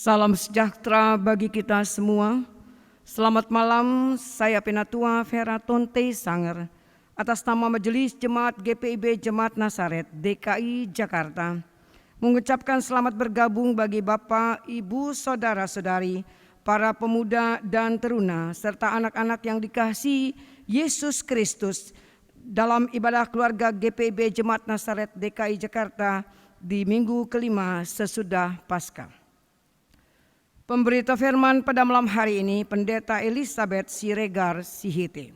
Salam sejahtera bagi kita semua. Selamat malam, saya Penatua Vera Tonte Sanger atas nama Majelis Jemaat GPIB Jemaat Nasaret DKI Jakarta mengucapkan selamat bergabung bagi Bapak, Ibu, Saudara-saudari, para pemuda dan teruna serta anak-anak yang dikasihi Yesus Kristus dalam ibadah keluarga GPIB Jemaat Nasaret DKI Jakarta di minggu kelima sesudah Paskah. Pemberita firman pada malam hari ini Pendeta Elizabeth Siregar Sihite.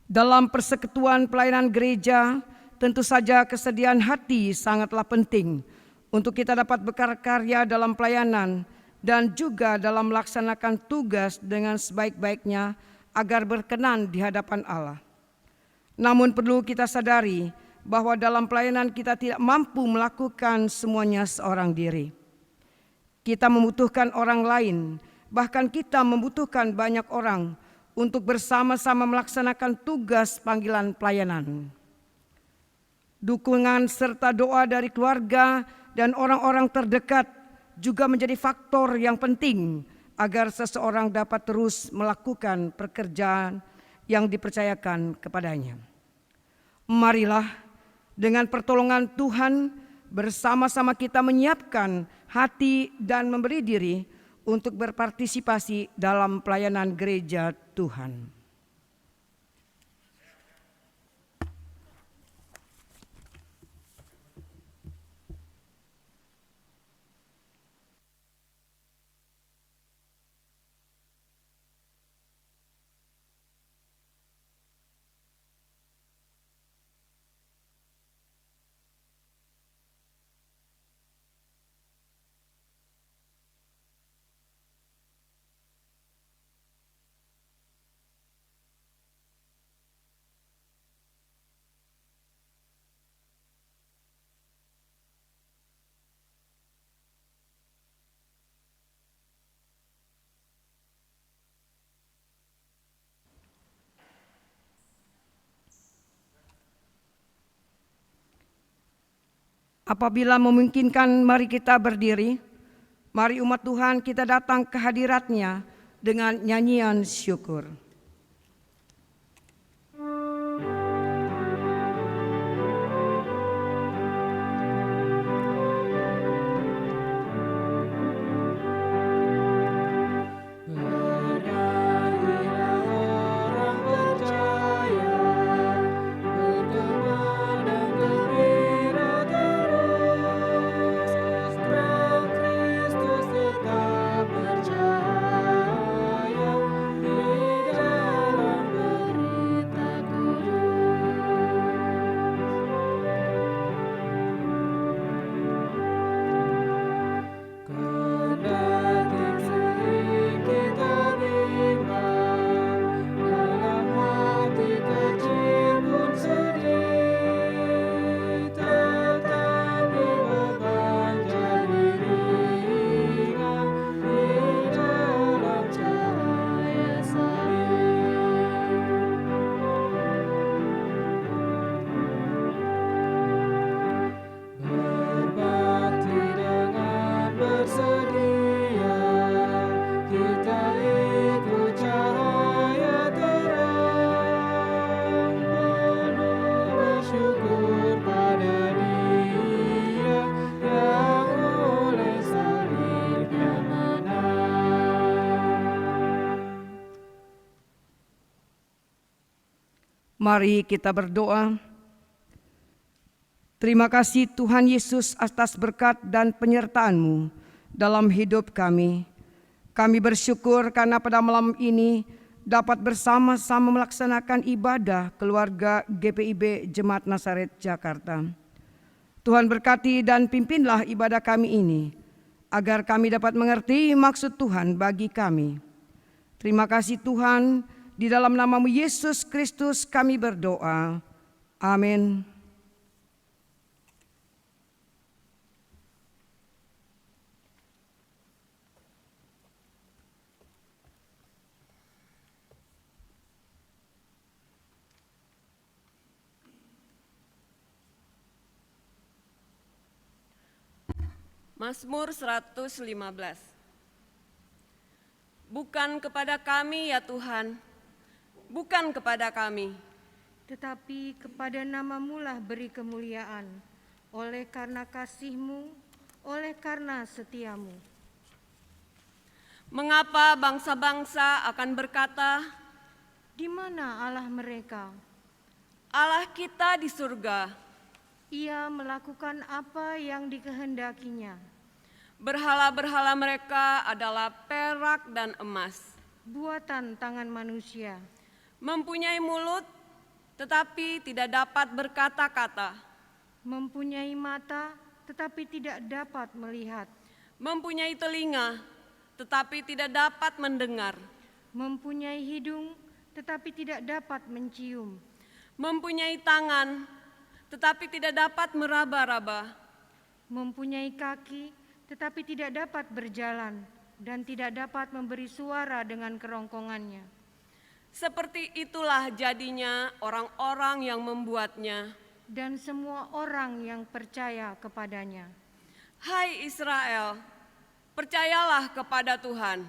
Dalam persekutuan pelayanan gereja, tentu saja kesediaan hati sangatlah penting untuk kita dapat berkarya dalam pelayanan dan juga dalam melaksanakan tugas dengan sebaik-baiknya agar berkenan di hadapan Allah. Namun perlu kita sadari bahwa dalam pelayanan kita tidak mampu melakukan semuanya seorang diri. Kita membutuhkan orang lain, bahkan kita membutuhkan banyak orang untuk bersama-sama melaksanakan tugas panggilan pelayanan. Dukungan serta doa dari keluarga dan orang-orang terdekat juga menjadi faktor yang penting agar seseorang dapat terus melakukan pekerjaan yang dipercayakan kepadanya. Marilah dengan pertolongan Tuhan, bersama-sama kita menyiapkan hati dan memberi diri untuk berpartisipasi dalam pelayanan gereja Tuhan. Apabila memungkinkan, mari kita berdiri. Mari umat Tuhan kita datang ke hadirat-Nya dengan nyanyian syukur. Mari kita berdoa. Terima kasih Tuhan Yesus atas berkat dan penyertaan-Mu dalam hidup kami. Kami bersyukur karena pada malam ini dapat bersama-sama melaksanakan ibadah keluarga GPIB Jemaat Nasaret Jakarta. Tuhan berkati dan pimpinlah ibadah kami ini, agar kami dapat mengerti maksud Tuhan bagi kami. Terima kasih Tuhan. Di dalam nama-Mu Yesus Kristus kami berdoa. Amin. Mazmur 115. Bukan kepada kami ya Tuhan, bukan kepada kami, tetapi kepada nama-Mu lah beri kemuliaan, oleh karena kasih-Mu, oleh karena setia-Mu. Mengapa bangsa-bangsa akan berkata, Di mana Allah mereka? Allah kita di surga. Ia melakukan apa yang dikehendakinya. Berhala-berhala mereka adalah perak dan emas, Buatan tangan manusia. mempunyai mulut tetapi tidak dapat berkata-kata, Mempunyai mata, tetapi tidak dapat melihat. mempunyai telinga tetapi tidak dapat mendengar, Mempunyai hidung, tetapi tidak dapat mencium. mempunyai tangan tetapi tidak dapat meraba-raba, Mempunyai kaki, tetapi tidak dapat berjalan, dan tidak dapat memberi suara dengan kerongkongannya. seperti itulah jadinya orang-orang yang membuatnya. Dan semua orang yang percaya kepadanya. Hai Israel, percayalah kepada Tuhan.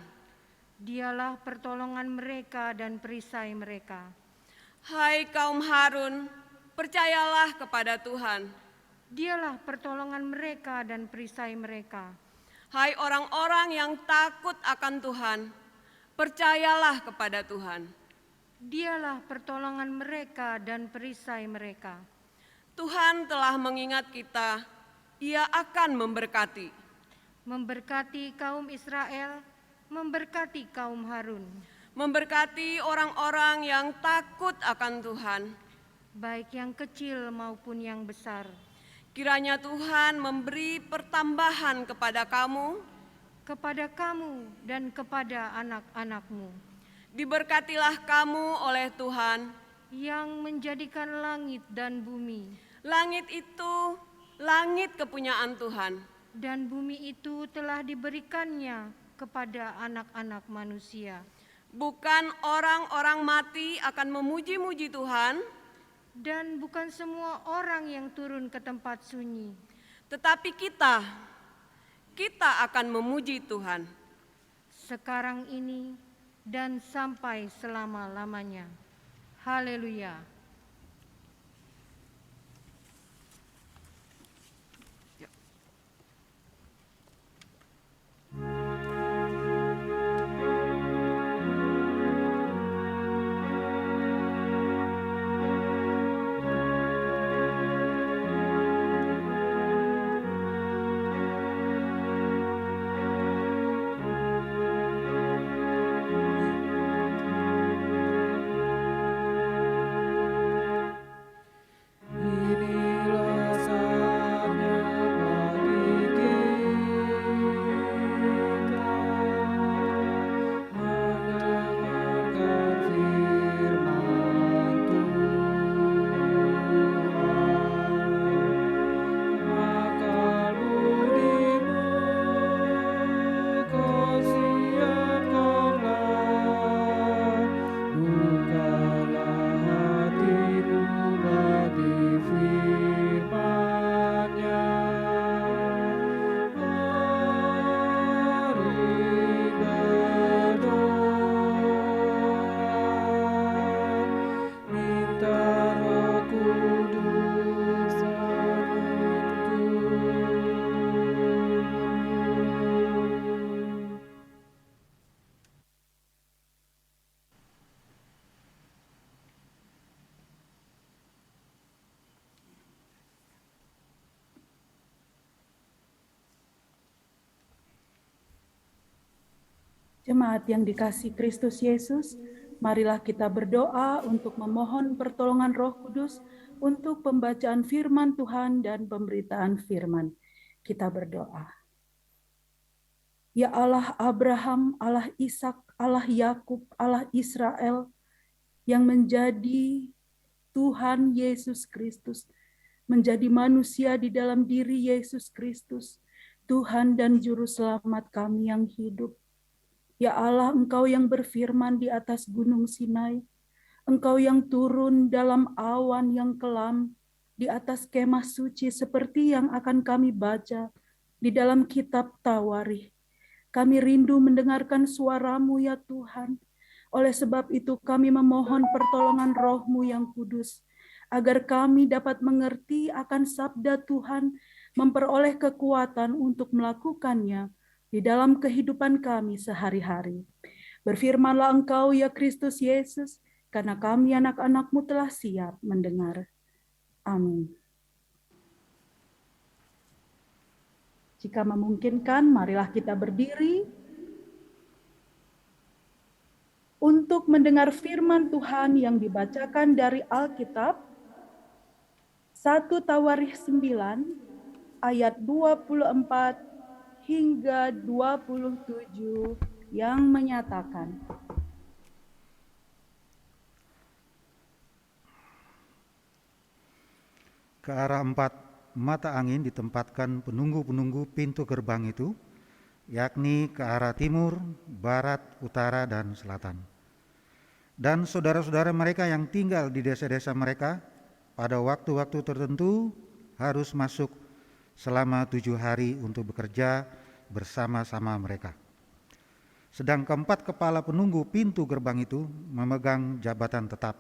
Dialah pertolongan mereka dan perisai mereka. Hai kaum Harun, percayalah kepada Tuhan. Dialah pertolongan mereka dan perisai mereka. Hai orang-orang yang takut akan Tuhan, percayalah kepada Tuhan. Dialah pertolongan mereka dan perisai mereka. Tuhan telah mengingat kita, Ia akan memberkati. Memberkati kaum Israel, memberkati kaum Harun, Memberkati orang-orang yang takut akan Tuhan. baik yang kecil maupun yang besar. Kiranya Tuhan memberi pertambahan kepada kamu, Kepada kamu dan kepada anak-anak-Mu, diberkatilah kamu oleh Tuhan. yang menjadikan langit dan bumi, Langit itu langit kepunyaan Tuhan. dan bumi itu telah diberikannya kepada anak-anak manusia. Bukan orang-orang mati akan memuji-muji Tuhan, Dan bukan semua orang yang turun ke tempat sunyi, tetapi kita akan memuji Tuhan. sekarang ini dan sampai selama-lamanya. Haleluya. Inilah saatnya bagi kita mendengarkan firman Tuhan. Akal budimu kau siapkanlah, bukalah hatimu bagi firman-Nya. Mari berdoa, minta Roh Kudus menuntun. Jemaat yang dikasihi Kristus Yesus, marilah kita berdoa untuk memohon pertolongan Roh Kudus untuk pembacaan firman Tuhan dan pemberitaan firman. Kita berdoa. Ya Allah Abraham, Allah Ishak, Allah Yakub, Allah Israel, yang menjadi Tuhan Yesus Kristus, menjadi manusia di dalam diri Yesus Kristus, Tuhan dan Juru Selamat kami yang hidup. Ya Allah, Engkau yang berfirman di atas gunung Sinai, Engkau yang turun dalam awan yang kelam di atas kemah suci seperti yang akan kami baca di dalam kitab Tawarikh. Kami rindu mendengarkan suara-Mu ya Tuhan. Oleh sebab itu kami memohon pertolongan Roh-Mu yang kudus, agar kami dapat mengerti akan sabda Tuhan, memperoleh kekuatan untuk melakukannya di dalam kehidupan kami sehari-hari. Berfirmanlah Engkau ya Kristus Yesus, karena kami anak-anak-Mu telah siap mendengar. Amin. Jika memungkinkan, marilah kita berdiri untuk mendengar firman Tuhan yang dibacakan dari Alkitab. 1 Tawarikh 9 ayat 24 hingga 27 yang menyatakan, ke arah 4 mata angin ditempatkan penunggu-penunggu pintu gerbang itu, yakni ke arah timur, barat, utara, dan selatan. Dan saudara-saudara mereka yang tinggal di desa-desa mereka pada waktu-waktu tertentu harus masuk selama 7 hari untuk bekerja bersama-sama mereka. Sedang keempat kepala penunggu pintu gerbang itu memegang jabatan tetap.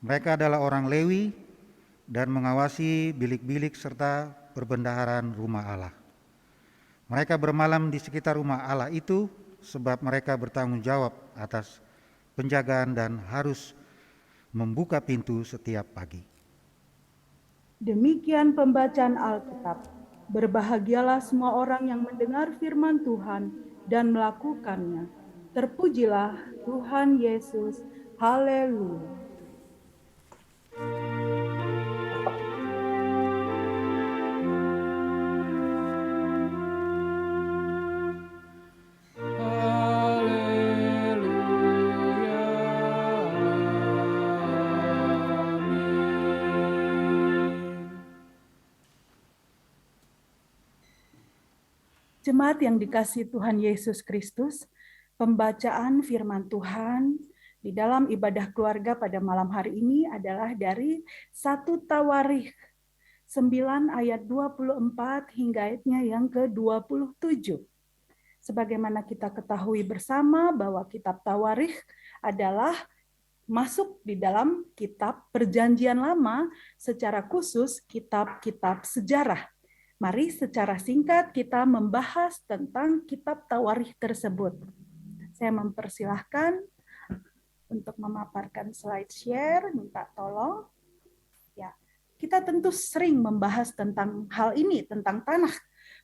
Mereka adalah orang Lewi dan mengawasi bilik-bilik serta perbendaharaan rumah Allah. Mereka bermalam di sekitar rumah Allah itu sebab mereka bertanggung jawab atas penjagaan dan harus membuka pintu setiap pagi. Demikian pembacaan Alkitab. Berbahagialah semua orang yang mendengar firman Tuhan dan melakukannya. Terpujilah Tuhan Yesus. Haleluya. Jemaat yang dikasihi Tuhan Yesus Kristus, pembacaan firman Tuhan di dalam ibadah keluarga pada malam hari ini adalah dari 1 Tawarikh 9 ayat 24 hingga ayatnya yang ke-27. Sebagaimana kita ketahui bersama bahwa kitab Tawarikh adalah masuk di dalam kitab Perjanjian Lama, secara khusus kitab-kitab sejarah. Mari secara singkat kita membahas tentang kitab Tawarikh tersebut. Saya mempersilahkan untuk memaparkan slide share, minta tolong. Ya, kita tentu sering membahas tentang hal ini, tentang tanah.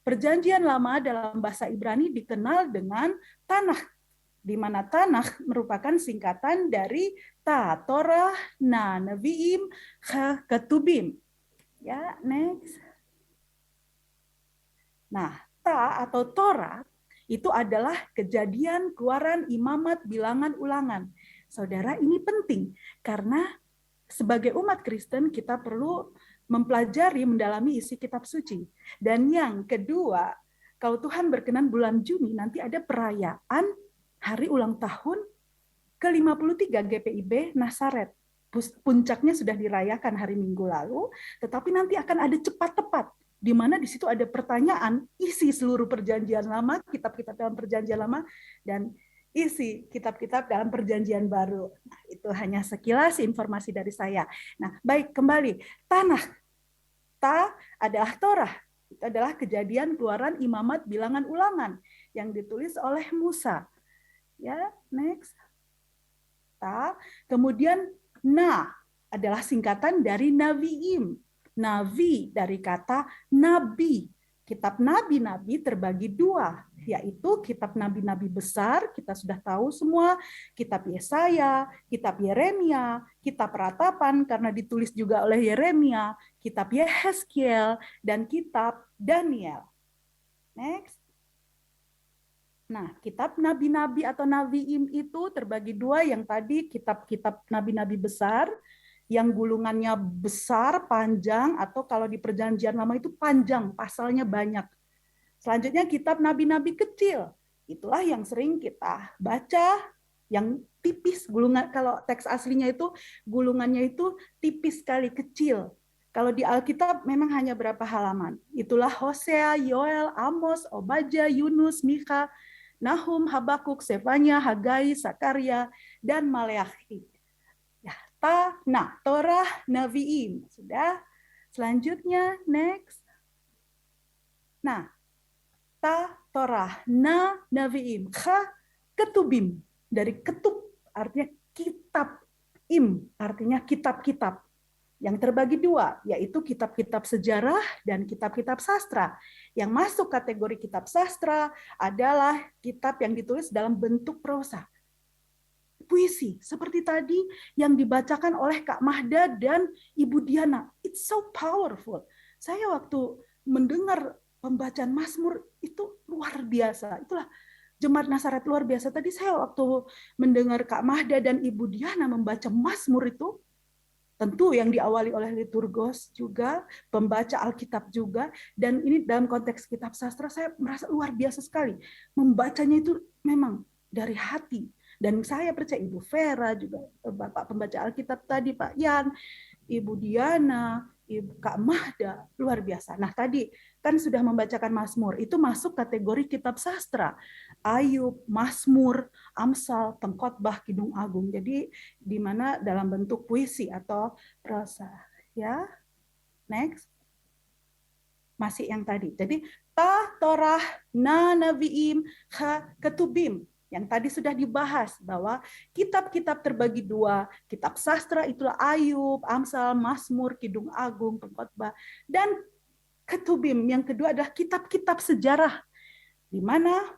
Perjanjian Lama dalam bahasa Ibrani dikenal dengan tanah, di mana tanah merupakan singkatan dari Ta, Torah, Na, Nevi'im, Ketubim. Ya, next. Nah, Ta atau Torah itu adalah Kejadian, Keluaran, Imamat, Bilangan, Ulangan. Saudara, ini penting karena sebagai umat Kristen kita perlu mempelajari, mendalami isi kitab suci. Dan yang kedua, kalau Tuhan berkenan bulan Juni nanti ada perayaan hari ulang tahun ke-53 GPIB Nasaret. Puncaknya sudah dirayakan hari Minggu lalu, tetapi nanti akan ada cepat tepat, di mana di situ ada pertanyaan isi seluruh perjanjian lama, kitab-kitab dalam perjanjian lama, dan isi kitab-kitab dalam perjanjian baru. Nah, itu hanya sekilas informasi dari saya. Nah, baik, kembali. Tanah. Ta adalah Torah. Itu adalah Kejadian, Keluaran, Imamat, Bilangan, Ulangan yang ditulis oleh Musa. Ya, next. Ta. Kemudian Na adalah singkatan dari Navi'im. Navi dari kata nabi. Kitab nabi-nabi terbagi dua, yaitu kitab nabi-nabi besar, kita sudah tahu semua, kitab Yesaya, kitab Yeremia, kitab Ratapan karena ditulis juga oleh Yeremia, kitab Yehezkiel, dan kitab Daniel. Next. Nah, kitab nabi-nabi atau nabiim itu terbagi dua, yang tadi kitab-kitab nabi-nabi besar, yang gulungannya besar, panjang, atau kalau di perjanjian lama itu panjang, pasalnya banyak. Selanjutnya kitab nabi-nabi kecil. Itulah yang sering kita baca, yang tipis, gulungan, kalau teks aslinya itu gulungannya itu tipis sekali, kecil. Kalau di Alkitab memang hanya berapa halaman. Itulah Hosea, Yoel, Amos, Obadya, Yunus, Mika, Nahum, Habakuk, Sefanya, Hagai, Sakaria, dan Maleakhi. Ya, Torah, Naviim. Sudah. Selanjutnya, next. Nah, Torah, Naviim, Ketubim. Dari ketub artinya kitab, artinya kitab-kitab. Yang terbagi dua, yaitu kitab-kitab sejarah dan kitab-kitab sastra. Yang masuk kategori kitab sastra adalah kitab yang ditulis dalam bentuk prosa. Puisi, seperti tadi yang dibacakan oleh Kak Mahda dan Ibu Diana. It's so powerful. Saya waktu mendengar pembacaan Mazmur itu luar biasa. Itulah Jemaat Nasaret luar biasa. Tadi saya waktu mendengar Kak Mahda dan Ibu Diana membaca Mazmur itu, tentu yang diawali oleh liturgos juga, pembaca Alkitab juga, dan ini dalam konteks kitab sastra saya merasa luar biasa sekali. Membacanya itu memang dari hati. Dan saya percaya Ibu Vera juga, Bapak pembaca Alkitab tadi, Pak Yan, Ibu Diana, Ibu Kak Mahda, luar biasa. Nah tadi kan sudah membacakan Mazmur, itu masuk kategori kitab sastra. Ayub, Mazmur, Amsal, Pengkhotbah, Kidung Agung. Jadi di mana dalam bentuk puisi atau prosa. Ya, next. Masih yang tadi. Jadi Torah, Naviim, Ketubim. Yang tadi sudah dibahas bahwa kitab-kitab terbagi dua. Kitab sastra itulah Ayub, Amsal, Mazmur, Kidung Agung, Pengkhotbah. Dan Ketubim yang kedua adalah kitab-kitab sejarah. Di mana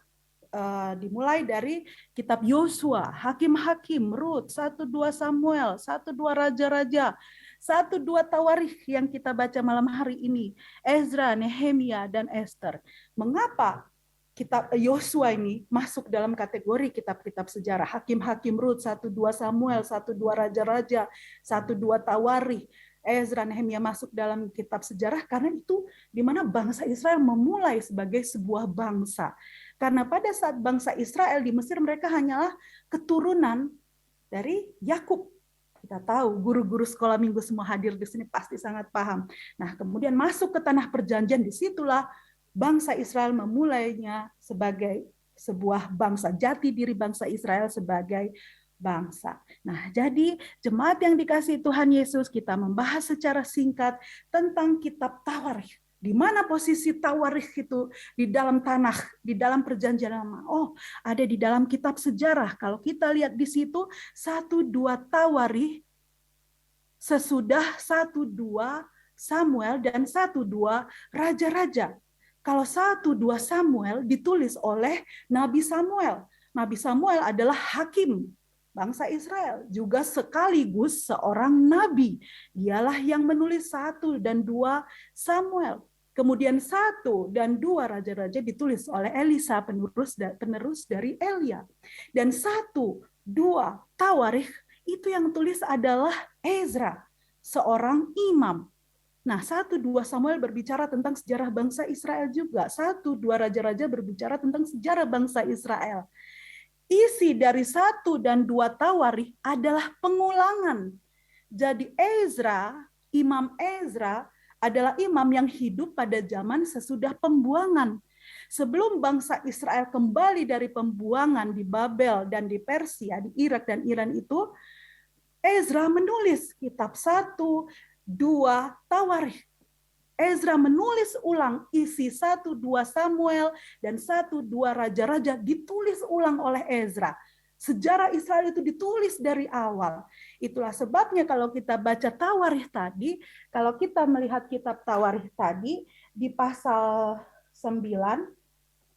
dimulai dari kitab Yosua, Hakim-Hakim, Rut, 1-2 Samuel, 1-2 Raja-Raja, 1-2 Tawarikh yang kita baca malam hari ini, Ezra, Nehemia, dan Esther. Mengapa kitab Yosua ini masuk dalam kategori kitab-kitab sejarah? Hakim-Hakim, Rut, 1-2 Samuel, 1-2 Raja-Raja, 1-2 Tawarikh, Ezra, Nehemia masuk dalam kitab sejarah karena itu di mana bangsa Israel memulai sebagai sebuah bangsa. Karena pada saat bangsa Israel di Mesir mereka hanyalah keturunan dari Yakub. Kita tahu guru-guru sekolah minggu semua hadir di sini pasti sangat paham. Nah, kemudian masuk ke tanah perjanjian, disitulah bangsa Israel memulainya sebagai sebuah bangsa, jati diri bangsa Israel sebagai bangsa. Nah, jadi jemaat yang dikasihi Tuhan Yesus, kita membahas secara singkat tentang kitab Tawarikh. Di mana posisi Tawarikh itu di dalam tanah, di dalam perjanjian lama? Oh, ada di dalam kitab sejarah. Kalau kita lihat di situ 1-2 Tawarikh sesudah 1-2 Samuel dan 1-2 Raja-Raja. Kalau 1-2 Samuel ditulis oleh Nabi Samuel. Nabi Samuel adalah hakim bangsa Israel, juga sekaligus seorang nabi. Dialah yang menulis 1 dan 2 Samuel. Kemudian 1 dan 2 Raja-Raja ditulis oleh Elisa, penerus dari Elia. Dan 1-2 Tawarikh itu yang tulis adalah Ezra, seorang imam. Nah, 1-2 Samuel berbicara tentang sejarah bangsa Israel juga. 1-2 Raja-Raja berbicara tentang sejarah bangsa Israel. Isi dari 1 dan 2 Tawarikh adalah pengulangan. Jadi Imam Ezra adalah imam yang hidup pada zaman sesudah pembuangan. Sebelum bangsa Israel kembali dari pembuangan di Babel dan di Persia, di Irak dan Iran itu, Ezra menulis kitab 1, 2 Tawarikh. Ezra menulis ulang isi 1-2 Samuel dan 1-2 Raja-Raja ditulis ulang oleh Ezra. Sejarah Israel itu ditulis dari awal. Itulah sebabnya kalau kita baca Tawarikh tadi, kalau kita melihat kitab Tawarikh tadi di pasal 9,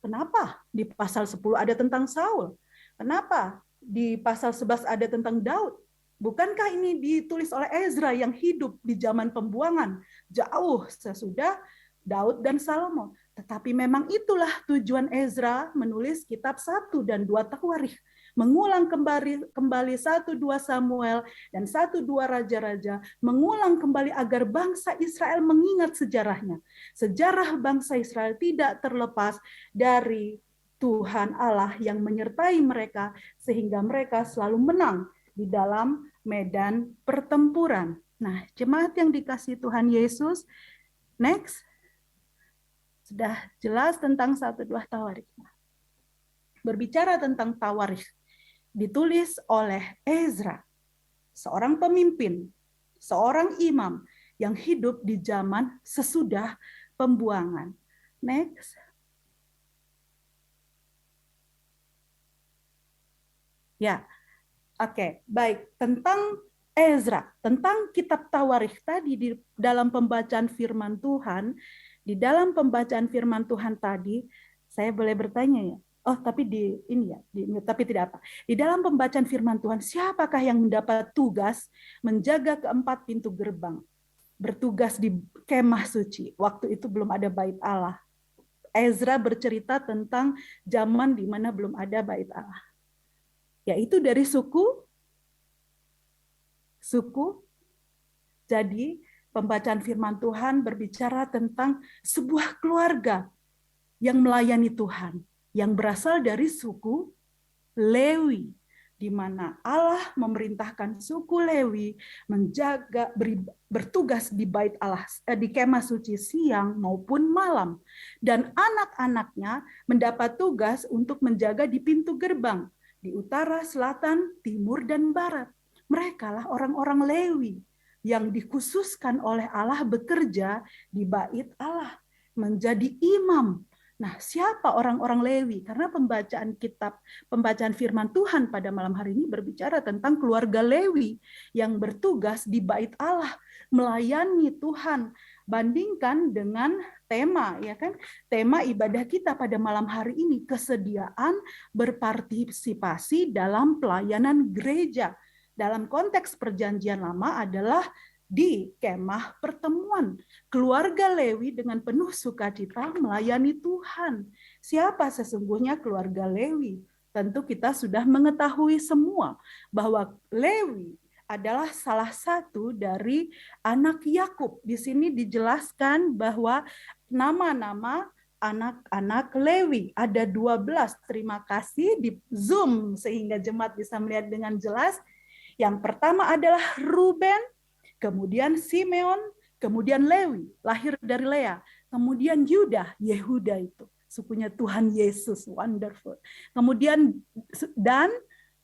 kenapa di pasal 10 ada tentang Saul? Kenapa di pasal 11 ada tentang Daud? Bukankah ini ditulis oleh Ezra yang hidup di zaman pembuangan, jauh sesudah Daud dan Salomo? Tetapi memang itulah tujuan Ezra menulis kitab 1 dan 2 Tawarikh. Mengulang kembali 1-2 Samuel dan 1-2 Raja-Raja. Mengulang kembali agar bangsa Israel mengingat sejarahnya. Sejarah bangsa Israel tidak terlepas dari Tuhan Allah yang menyertai mereka sehingga mereka selalu menang di dalam medan pertempuran. Nah, jemaat yang dikasihi Tuhan Yesus, next. Sudah jelas tentang 1, 2 tawarikh. Berbicara tentang tawarikh, ditulis oleh Ezra, seorang pemimpin, seorang imam yang hidup di zaman sesudah pembuangan. Next. Ya, oke, baik. Tentang Ezra, tentang kitab Tawarikh tadi di dalam pembacaan firman Tuhan, di dalam pembacaan firman Tuhan tadi, saya boleh bertanya ya? Oh, tapi tapi tidak apa. Di dalam pembacaan firman Tuhan, siapakah yang mendapat tugas menjaga keempat pintu gerbang? Bertugas di kemah suci. Waktu itu belum ada bait Allah. Ezra bercerita tentang zaman di mana belum ada bait Allah. Yaitu dari suku. Jadi pembacaan firman Tuhan berbicara tentang sebuah keluarga yang melayani Tuhan, yang berasal dari suku Lewi, di mana Allah memerintahkan suku Lewi menjaga, bertugas di bait Allah, di kemah suci siang maupun malam, dan anak-anaknya mendapat tugas untuk menjaga di pintu gerbang di utara, selatan, timur, dan barat. Mereka lah orang-orang Lewi yang dikhususkan oleh Allah bekerja di bait Allah, menjadi imam. Nah, siapa orang-orang Lewi? Karena pembacaan firman Tuhan pada malam hari ini berbicara tentang keluarga Lewi yang bertugas di bait Allah, melayani Tuhan. Bandingkan dengan tema, ya kan? Tema ibadah kita pada malam hari ini, kesediaan berpartisipasi dalam pelayanan gereja. Dalam konteks perjanjian lama adalah di kemah pertemuan. Keluarga Lewi dengan penuh sukacita melayani Tuhan. Siapa sesungguhnya keluarga Lewi? Tentu kita sudah mengetahui semua bahwa Lewi adalah salah satu dari anak Yakub. Di sini dijelaskan bahwa nama-nama anak-anak Lewi ada 12. Terima kasih di Zoom sehingga jemaat bisa melihat dengan jelas. Yang pertama adalah Ruben, kemudian Simeon, kemudian Lewi, lahir dari Lea, kemudian Yuda, Yehuda itu, sukunya Tuhan Yesus, wonderful. Kemudian Dan,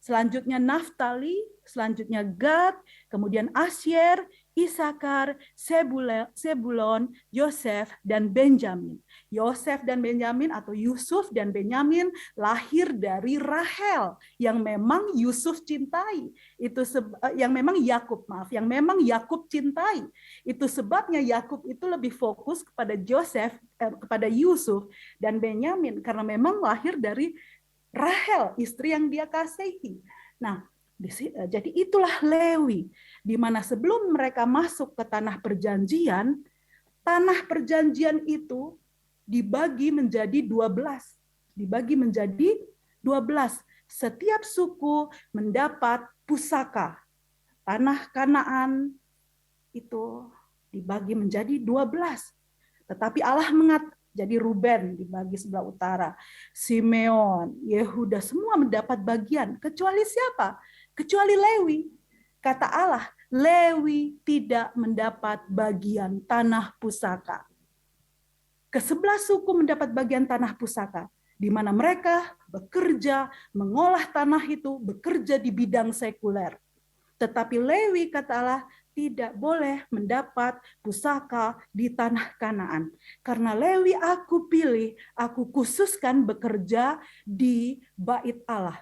selanjutnya Naftali, selanjutnya Gad, kemudian Asyer, Isakar, Sebulon, Yosef, dan Benjamin. Yosef dan Benjamin atau Yusuf dan Benyamin lahir dari Rahel yang memang Yusuf cintai. Yang memang Yakub cintai. Itu sebabnya Yakub itu lebih fokus kepada kepada Yusuf dan Benyamin karena memang lahir dari Rahel, istri yang dia kasihi. Nah, jadi itulah Lewi, di mana sebelum mereka masuk ke tanah perjanjian itu dibagi menjadi 12. Setiap suku mendapat pusaka. Tanah Kanaan itu dibagi menjadi 12. Tetapi Allah jadi Ruben dibagi sebelah utara, Simeon, Yehuda, semua mendapat bagian. Kecuali siapa? Kecuali Lewi. Kata Allah, Lewi tidak mendapat bagian tanah pusaka. Ke-11 suku mendapat bagian tanah pusaka, di mana mereka bekerja, mengolah tanah itu, bekerja di bidang sekuler. Tetapi Lewi, kata Allah, tidak boleh mendapat pusaka di tanah Kanaan. Karena Lewi aku pilih, aku khususkan bekerja di bait Allah.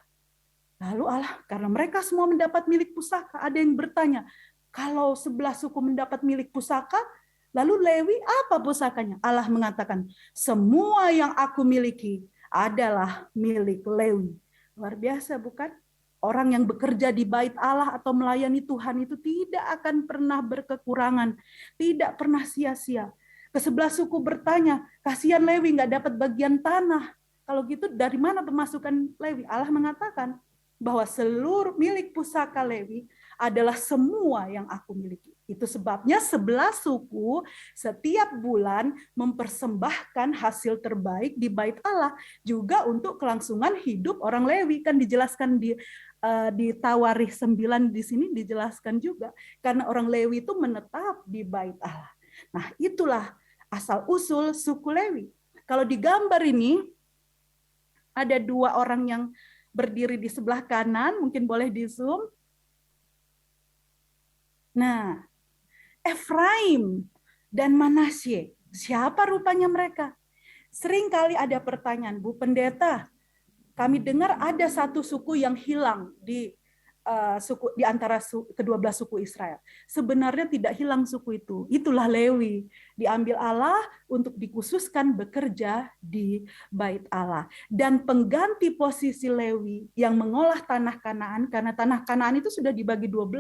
Lalu Allah, karena mereka semua mendapat milik pusaka, ada yang bertanya, kalau 11 suku mendapat milik pusaka, lalu Lewi apa pusakanya? Allah mengatakan, semua yang aku miliki adalah milik Lewi. Luar biasa bukan? Orang yang bekerja di bait Allah atau melayani Tuhan itu tidak akan pernah berkekurangan, tidak pernah sia-sia. Ke-11 suku bertanya, kasihan Lewi nggak dapat bagian tanah. Kalau gitu dari mana pemasukan Lewi? Allah mengatakan bahwa seluruh milik pusaka Lewi adalah semua yang aku miliki. Itu sebabnya 11 suku setiap bulan mempersembahkan hasil terbaik di bait Allah juga untuk kelangsungan hidup orang Lewi. Kan dijelaskan di di Tawarikh 9 di sini dijelaskan juga, karena orang Lewi itu menetap di bait Allah. Nah, itulah asal-usul suku Lewi. Kalau di gambar ini, ada dua orang yang berdiri di sebelah kanan, mungkin boleh di zoom. Nah, Efraim dan Manasye, siapa rupanya mereka? Seringkali ada pertanyaan, Bu Pendeta, kami dengar ada satu suku yang hilang di antara kedua belas suku Israel. Sebenarnya tidak hilang suku itu. Itulah Lewi. Diambil Allah untuk dikhususkan bekerja di bait Allah. Dan pengganti posisi Lewi yang mengolah tanah Kanaan, karena tanah Kanaan itu sudah dibagi 12,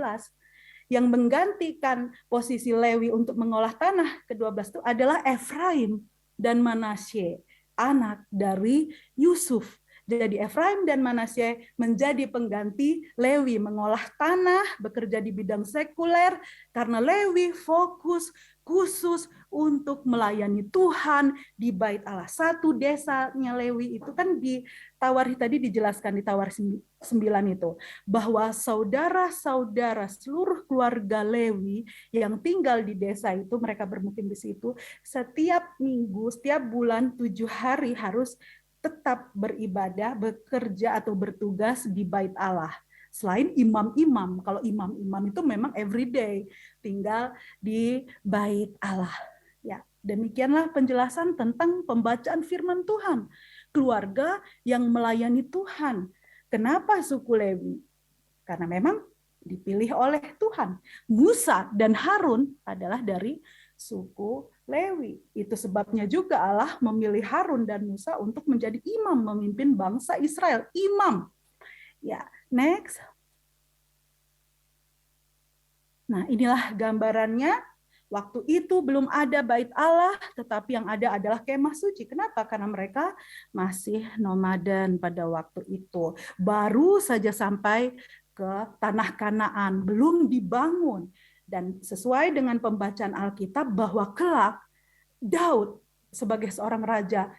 yang menggantikan posisi Lewi untuk mengolah tanah ke-12 itu adalah Efraim dan Manasye, anak dari Yusuf. Jadi Efraim dan Manasye menjadi pengganti Lewi mengolah tanah, bekerja di bidang sekuler, karena Lewi fokus khusus untuk melayani Tuhan di bait Allah. Satu desanya Lewi itu kan di Tawarikh tadi dijelaskan, di Tawarikh 9 itu, bahwa saudara-saudara seluruh keluarga Lewi yang tinggal di desa itu, mereka bermukim di situ, setiap minggu, setiap bulan 7 hari harus tetap beribadah, bekerja atau bertugas di bait Allah. Selain imam-imam, kalau imam-imam itu memang everyday tinggal di bait Allah. Ya, demikianlah penjelasan tentang pembacaan firman Tuhan. Keluarga yang melayani Tuhan. Kenapa suku Lewi? Karena memang dipilih oleh Tuhan. Musa dan Harun adalah dari suku Lewi. Itu sebabnya juga Allah memilih Harun dan Musa untuk menjadi imam, memimpin bangsa Israel. Imam. Ya, next. Nah, inilah gambarannya. Waktu itu belum ada bait Allah, tetapi yang ada adalah kemah suci. Kenapa? Karena mereka masih nomaden pada waktu itu. Baru saja sampai ke tanah Kanaan, belum dibangun. Dan sesuai dengan pembacaan Alkitab bahwa kelak Daud sebagai seorang raja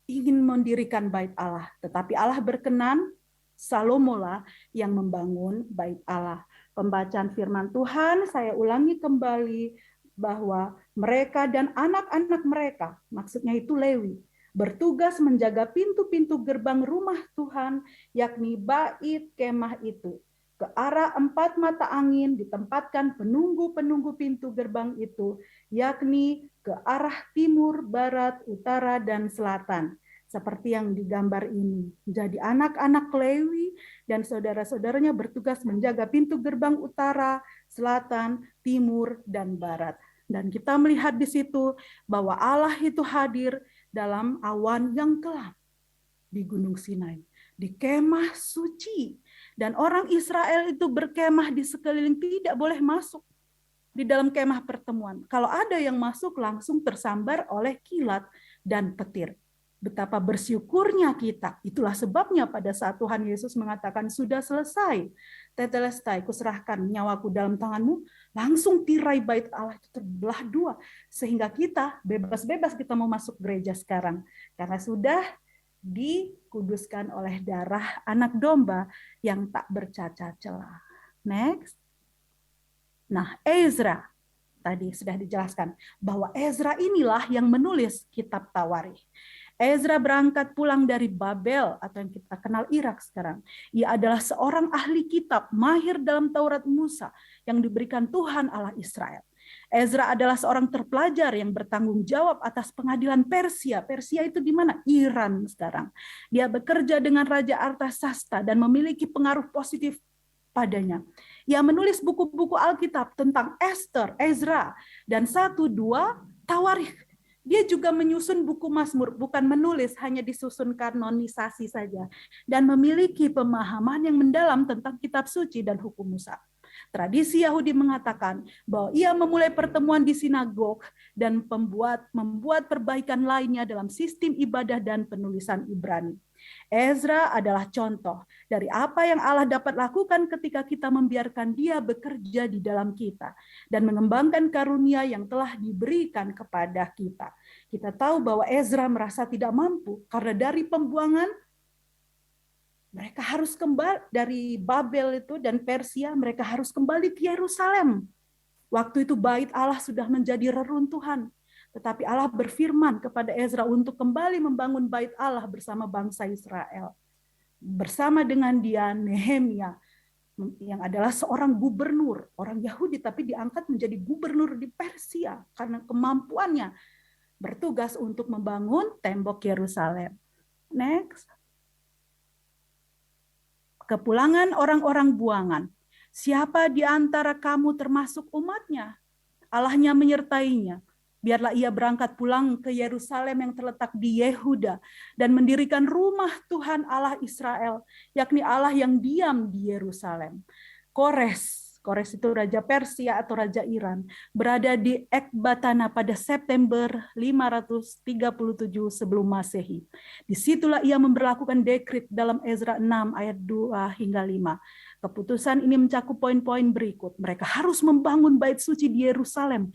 ingin mendirikan bait Allah. Tetapi Allah berkenan, Salomolah yang membangun bait Allah. Pembacaan firman Tuhan, saya ulangi kembali bahwa mereka dan anak-anak mereka, maksudnya itu Lewi, bertugas menjaga pintu-pintu gerbang rumah Tuhan, yakni bait kemah itu. Ke arah 4 mata angin ditempatkan penunggu-penunggu pintu gerbang itu, yakni ke arah timur, barat, utara, dan selatan. Seperti yang digambar ini. Jadi anak-anak Lewi dan saudara-saudaranya bertugas menjaga pintu gerbang utara, selatan, timur, dan barat. Dan kita melihat di situ bahwa Allah itu hadir dalam awan yang kelam di Gunung Sinai, di kemah suci. Dan orang Israel itu berkemah di sekeliling, tidak boleh masuk di dalam kemah pertemuan. Kalau ada yang masuk, langsung tersambar oleh kilat dan petir. Betapa bersyukurnya kita. Itulah sebabnya pada saat Tuhan Yesus mengatakan, sudah selesai, tetelestai, kuserahkan nyawaku dalam tanganmu, langsung tirai bait Allah itu terbelah 2. Sehingga kita bebas-bebas kita mau masuk gereja sekarang. Karena sudah dikuduskan oleh darah anak domba yang tak bercacat celah. Next. Nah, Ezra. Tadi sudah dijelaskan bahwa Ezra inilah yang menulis kitab Tawarikh. Ezra berangkat pulang dari Babel atau yang kita kenal Irak sekarang. Ia adalah seorang ahli kitab, mahir dalam Taurat Musa yang diberikan Tuhan Allah Israel. Ezra adalah seorang terpelajar yang bertanggung jawab atas pengadilan Persia. Persia itu di mana? Iran sekarang. Dia bekerja dengan Raja Artasasta dan memiliki pengaruh positif padanya. Ia menulis buku-buku Alkitab tentang Esther, Ezra, dan 1-2 Tawarikh. Dia juga menyusun buku Mazmur, bukan menulis, hanya disusun kanonisasi saja. Dan memiliki pemahaman yang mendalam tentang kitab suci dan hukum Musa. Tradisi Yahudi mengatakan bahwa ia memulai pertemuan di sinagog dan membuat perbaikan lainnya dalam sistem ibadah dan penulisan Ibrani. Ezra adalah contoh dari apa yang Allah dapat lakukan ketika kita membiarkan Dia bekerja di dalam kita dan mengembangkan karunia yang telah diberikan kepada kita. Kita tahu bahwa Ezra merasa tidak mampu karena dari pembuangan Mereka harus kembali dari Babel itu dan Persia, mereka harus kembali ke Yerusalem. Waktu itu bait Allah sudah menjadi reruntuhan. Tetapi Allah berfirman kepada Ezra untuk kembali membangun bait Allah bersama bangsa Israel. Bersama dengan dia Nehemia, yang adalah seorang gubernur, orang Yahudi tapi diangkat menjadi gubernur di Persia karena kemampuannya bertugas untuk membangun tembok Yerusalem. Next. Kepulangan orang-orang buangan. Siapa di antara kamu termasuk umatnya? Allahnya menyertainya. Biarlah ia berangkat pulang ke Yerusalem yang terletak di Yehuda dan mendirikan rumah Tuhan Allah Israel, yakni Allah yang diam di Yerusalem. Kores itu Raja Persia atau Raja Iran, berada di Ekbatana pada September 537 sebelum Masehi. Disitulah ia memberlakukan dekret dalam Ezra 6 ayat 2 hingga 5. Keputusan ini mencakup poin-poin berikut. Mereka harus membangun bait suci di Yerusalem.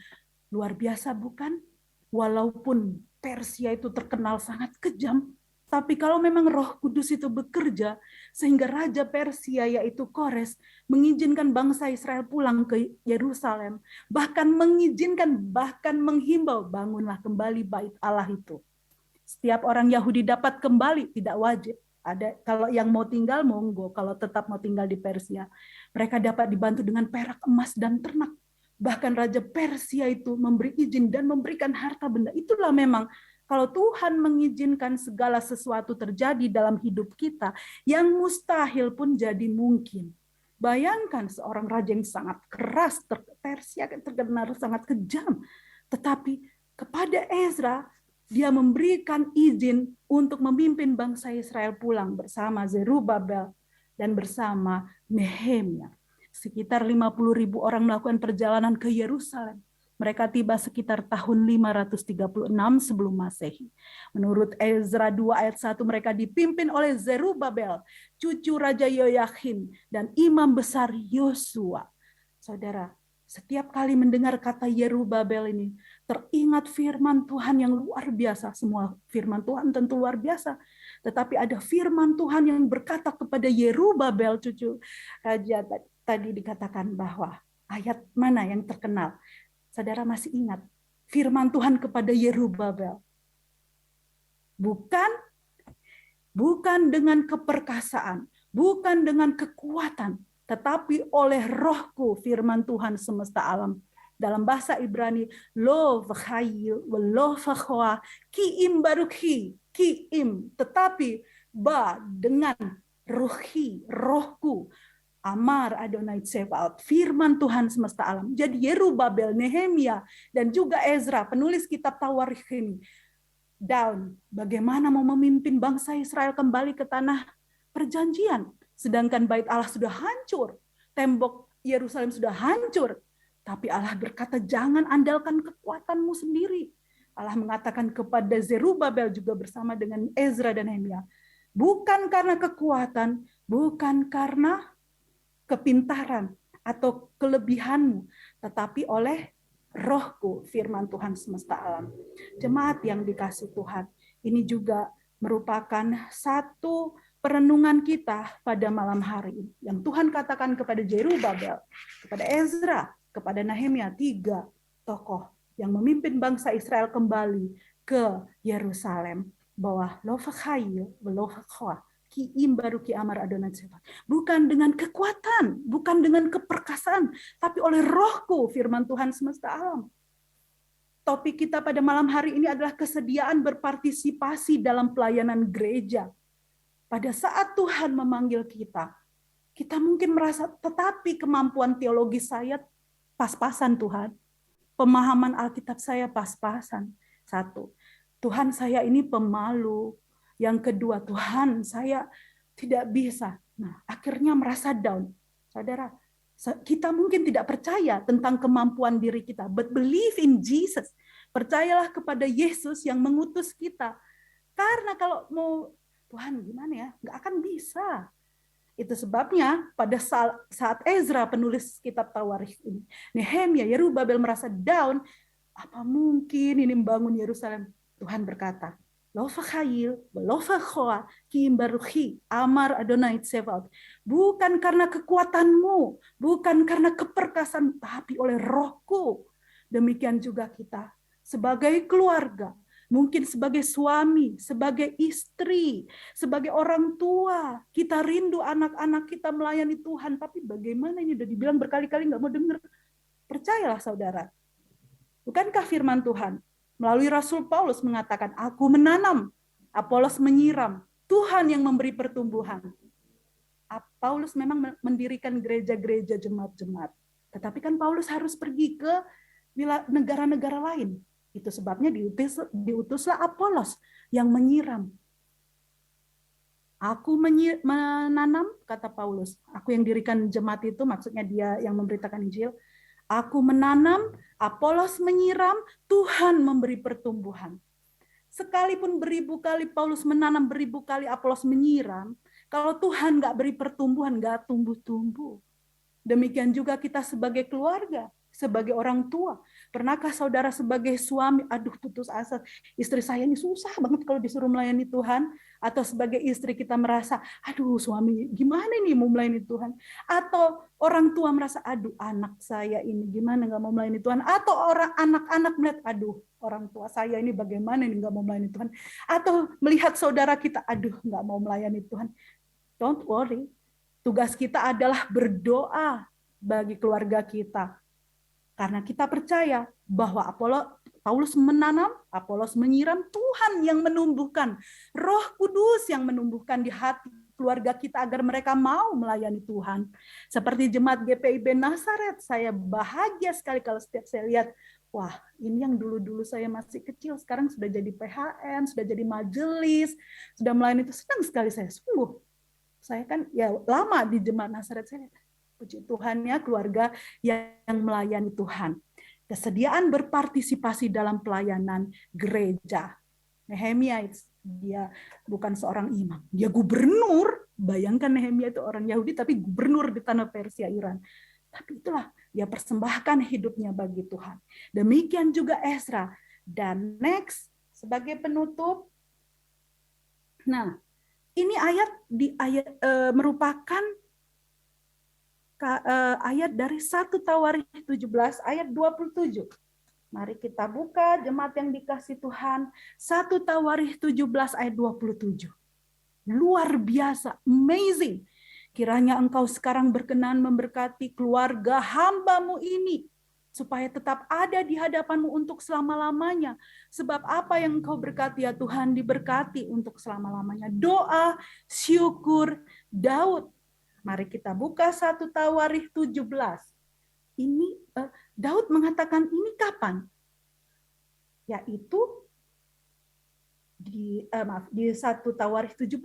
Luar biasa bukan? Walaupun Persia itu terkenal sangat kejam, tapi kalau memang Roh Kudus itu bekerja, sehingga Raja Persia yaitu Kores mengizinkan bangsa Israel pulang ke Yerusalem, bahkan menghimbau, bangunlah kembali bait Allah itu. Setiap orang Yahudi dapat kembali, tidak wajib. Ada kalau yang mau tinggal monggo, kalau tetap mau tinggal di Persia, mereka dapat dibantu dengan perak, emas dan ternak. Bahkan Raja Persia itu memberi izin dan memberikan harta benda. Itulah memang kalau Tuhan mengizinkan segala sesuatu terjadi dalam hidup kita, yang mustahil pun jadi mungkin. Bayangkan seorang raja yang sangat keras, Persia terkenal sangat kejam. Tetapi kepada Ezra, dia memberikan izin untuk memimpin bangsa Israel pulang bersama Zerubabel dan bersama Nehemia. Sekitar 50.000 orang melakukan perjalanan ke Yerusalem. Mereka tiba sekitar tahun 536 sebelum Masehi. Menurut Ezra 2 ayat 1, mereka dipimpin oleh Zerubabel, cucu Raja Yoyakim, dan imam besar Yosua. Saudara, setiap kali mendengar kata Yerubabel ini, teringat firman Tuhan yang luar biasa. Semua firman Tuhan tentu luar biasa. Tetapi ada firman Tuhan yang berkata kepada Yerubabel, cucu Raja, tadi dikatakan bahwa ayat mana yang terkenal? Saudara masih ingat firman Tuhan kepada Yerubabel. Bukan dengan keperkasaan, bukan dengan kekuatan, tetapi oleh Rohku, firman Tuhan semesta alam. Dalam bahasa Ibrani, lo v'chayu lo v'choa kiim barukhi, kiim, tetapi dengan rohku. Amar Adonai Tsebaot, firman Tuhan semesta alam. Jadi Yerubabel, Nehemia, dan juga Ezra, penulis kitab Tawarikh ini, down, bagaimana mau memimpin bangsa Israel kembali ke tanah perjanjian. Sedangkan bait Allah sudah hancur, tembok Yerusalem sudah hancur. Tapi Allah berkata, jangan andalkan kekuatanmu sendiri. Allah mengatakan kepada Zerubabel juga bersama dengan Ezra dan Nehemia, bukan karena kekuatan, bukan karena kepintaran atau kelebihanmu, tetapi oleh Rohku, firman Tuhan semesta alam. Jemaat yang dikasihi Tuhan, ini juga merupakan satu perenungan kita pada malam hari ini. Yang Tuhan katakan kepada Zerubabel, kepada Ezra, kepada Nehemia, 3 tokoh yang memimpin bangsa Israel kembali ke Yerusalem, bahwa lo v'chayu lo v'choa kiim baruki amar Adonai Tsebaot. Bukan dengan kekuatan, bukan dengan keperkasaan, tapi oleh Rohku, firman Tuhan semesta alam. Topik kita pada malam hari ini adalah kesediaan berpartisipasi dalam pelayanan gereja. Pada saat Tuhan memanggil kita, kita mungkin merasa, tetapi kemampuan teologi saya pas-pasan Tuhan. Pemahaman Alkitab saya pas-pasan. 1, Tuhan saya ini pemalu. Yang kedua, Tuhan saya tidak bisa. Nah, akhirnya merasa down. Saudara, kita mungkin tidak percaya tentang kemampuan diri kita, but believe in Jesus. Percayalah kepada Yesus yang mengutus kita. Karena kalau mau, Tuhan gimana ya, nggak akan bisa. Itu sebabnya pada saat Ezra penulis kitab Tawarikh ini, Nehemia, Yerubabel merasa down, apa mungkin ini membangun Yerusalem? Tuhan berkata, Lo vachayil, lo vachoa, ki imbaruchi, amar Adonai Tsevaot. Bukan karena kekuatanmu, bukan karena keperkasaanmu, tapi oleh Rohku. Demikian juga kita sebagai keluarga, mungkin sebagai suami, sebagai istri, sebagai orang tua, kita rindu anak-anak kita melayani Tuhan, tapi bagaimana ini udah dibilang berkali-kali nggak mau dengar. Percayalah saudara, bukankah firman Tuhan melalui Rasul Paulus mengatakan, aku menanam, Apolos menyiram, Tuhan yang memberi pertumbuhan. Paulus memang mendirikan gereja-gereja, jemaat-jemaat, tetapi kan Paulus harus pergi ke negara-negara lain. Itu sebabnya diutuslah Apolos yang menyiram. Aku menanam, kata Paulus. Aku yang dirikan jemaat itu, maksudnya dia yang memberitakan Injil. Aku menanam, Apolos menyiram, Tuhan memberi pertumbuhan. Sekalipun beribu kali Paulus menanam, beribu kali Apolos menyiram, kalau Tuhan nggak beri pertumbuhan, nggak tumbuh-tumbuh. Demikian juga kita sebagai keluarga, sebagai orang tua. Pernahkah saudara sebagai suami, aduh putus asa, istri saya ini susah banget kalau disuruh melayani Tuhan. Atau sebagai istri kita merasa, aduh suami gimana nih mau melayani Tuhan. Atau orang tua merasa, aduh anak saya ini gimana nggak mau melayani Tuhan. Atau orang anak-anak melihat, aduh orang tua saya ini bagaimana nih nggak mau melayani Tuhan. Atau melihat saudara kita, aduh nggak mau melayani Tuhan. Don't worry, tugas kita adalah berdoa bagi keluarga kita. Karena kita percaya bahwa Paulus menanam, Apolos menyiram, Tuhan yang menumbuhkan. Roh Kudus yang menumbuhkan di hati keluarga kita agar mereka mau melayani Tuhan. Seperti jemaat GPIB Nasaret, saya bahagia sekali kalau setiap saya lihat, wah ini yang dulu-dulu saya masih kecil, sekarang sudah jadi PHN, sudah jadi majelis, sudah melayani itu, senang sekali saya, sungguh. Saya kan ya lama di jemaat Nasaret, saya puji Tuhan ya keluarga yang melayani Tuhan. Kesediaan berpartisipasi dalam pelayanan gereja. Nehemia dia bukan seorang imam, dia gubernur. Bayangkan Nehemia itu orang Yahudi tapi gubernur di tanah Persia Iran. Tapi itulah dia persembahkan hidupnya bagi Tuhan. Demikian juga Ezra. Dan next sebagai penutup, nah ini merupakan ayat dari 1 Tawarikh 17 ayat 27. Mari kita buka jemaat yang dikasih Tuhan. 1 Tawarikh 17 ayat 27. Luar biasa, amazing. Kiranya engkau sekarang berkenan memberkati keluarga hamba-Mu ini, supaya tetap ada di hadapan-Mu untuk selama-lamanya. Sebab apa yang Engkau berkati ya Tuhan, diberkati untuk selama-lamanya. Doa, syukur, Daud. Mari kita buka 1 Tawarikh 17. Ini Daud mengatakan ini kapan? Yaitu di 1 Tawarikh 17.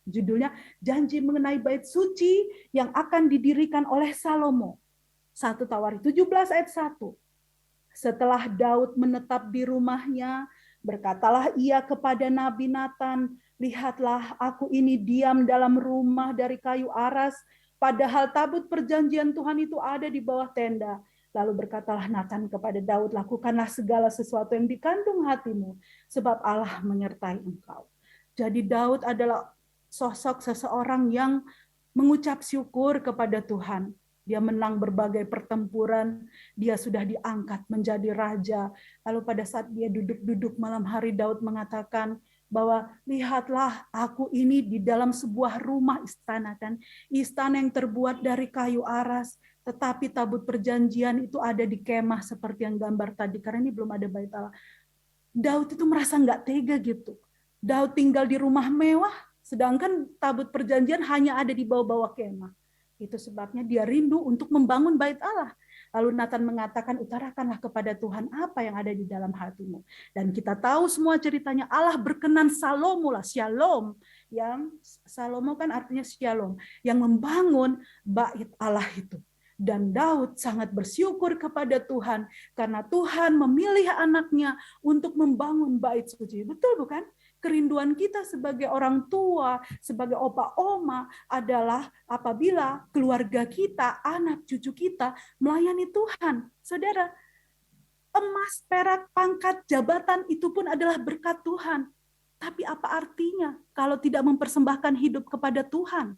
Judulnya janji mengenai bait suci yang akan didirikan oleh Salomo. 1 Tawarikh 17 ayat 1. Setelah Daud menetap di rumahnya, berkatalah ia kepada Nabi Natan, lihatlah aku ini diam dalam rumah dari kayu aras, padahal tabut perjanjian Tuhan itu ada di bawah tenda. Lalu berkatalah Natan kepada Daud, lakukanlah segala sesuatu yang dikandung hatimu, sebab Allah menyertai engkau. Jadi Daud adalah sosok seseorang yang mengucap syukur kepada Tuhan. Dia menang berbagai pertempuran, dia sudah diangkat menjadi raja. Lalu pada saat dia duduk-duduk malam hari, Daud mengatakan bahwa lihatlah aku ini di dalam sebuah rumah istana, kan? Istana yang terbuat dari kayu aras, tetapi tabut perjanjian itu ada di kemah seperti yang gambar tadi, karena ini belum ada bait Allah. Daud itu merasa nggak tega gitu. Daud tinggal di rumah mewah, sedangkan tabut perjanjian hanya ada di bawah-bawah kemah. Itu sebabnya dia rindu untuk membangun bait Allah. Lalu Natan mengatakan, utarakanlah kepada Tuhan apa yang ada di dalam hatimu. Dan kita tahu semua ceritanya, Allah berkenan Salomo lah, Shalom. Yang Salomo kan artinya Shalom. Yang membangun bait Allah itu. Dan Daud sangat bersyukur kepada Tuhan. Karena Tuhan memilih anaknya untuk membangun bait suci. Betul bukan? Kerinduan kita sebagai orang tua, sebagai opa oma adalah apabila keluarga kita, anak cucu kita melayani Tuhan. Saudara, emas, perak, pangkat, jabatan itu pun adalah berkat Tuhan. Tapi apa artinya kalau tidak mempersembahkan hidup kepada Tuhan?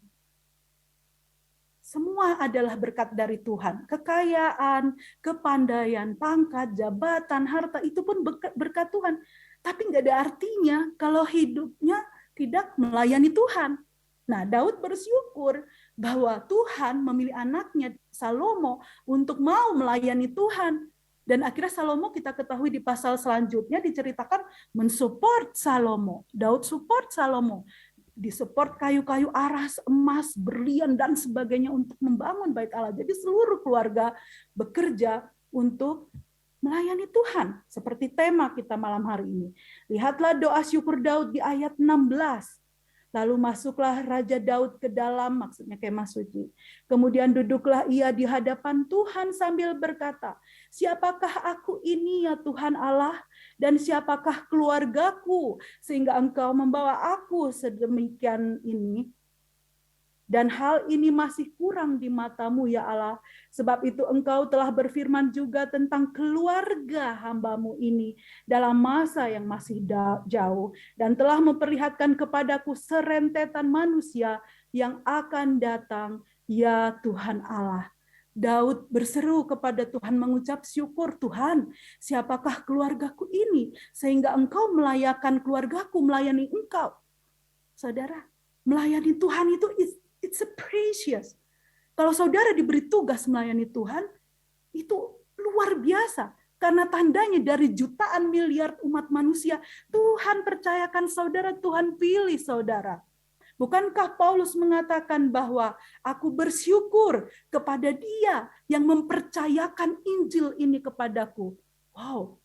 Semua adalah berkat dari Tuhan. Kekayaan, kepandaian, pangkat, jabatan, harta, itu pun berkat Tuhan. Tapi nggak ada artinya kalau hidupnya tidak melayani Tuhan. Nah, Daud bersyukur bahwa Tuhan memilih anaknya Salomo untuk mau melayani Tuhan. Dan akhirnya Salomo, kita ketahui di pasal selanjutnya diceritakan mensupport Salomo. Daud support Salomo. Disupport kayu-kayu aras, emas, berlian, dan sebagainya untuk membangun bait Allah. Jadi seluruh keluarga bekerja untuk melayani Tuhan. Seperti tema kita malam hari ini. Lihatlah doa syukur Daud di ayat 16. Lalu masuklah Raja Daud ke dalam, maksudnya kemah suci. Kemudian duduklah ia di hadapan Tuhan sambil berkata, siapakah aku ini ya Tuhan Allah? Dan siapakah keluargaku sehingga engkau membawa aku sedemikian ini? Dan hal ini masih kurang di matamu ya Allah. Sebab itu engkau telah berfirman juga tentang keluarga hambamu ini dalam masa yang masih jauh. Dan telah memperlihatkan kepadaku serentetan manusia yang akan datang ya Tuhan Allah. Daud berseru kepada Tuhan mengucap syukur, Tuhan, siapakah keluargaku ini sehingga engkau melayakkan keluargaku melayani engkau. Saudara, melayani Tuhan itu it's a precious. Kalau saudara diberi tugas melayani Tuhan, itu luar biasa. Karena tandanya dari jutaan miliar umat manusia, Tuhan percayakan saudara, Tuhan pilih saudara. Bukankah Paulus mengatakan bahwa aku bersyukur kepada Dia yang mempercayakan Injil ini kepadaku. Wow,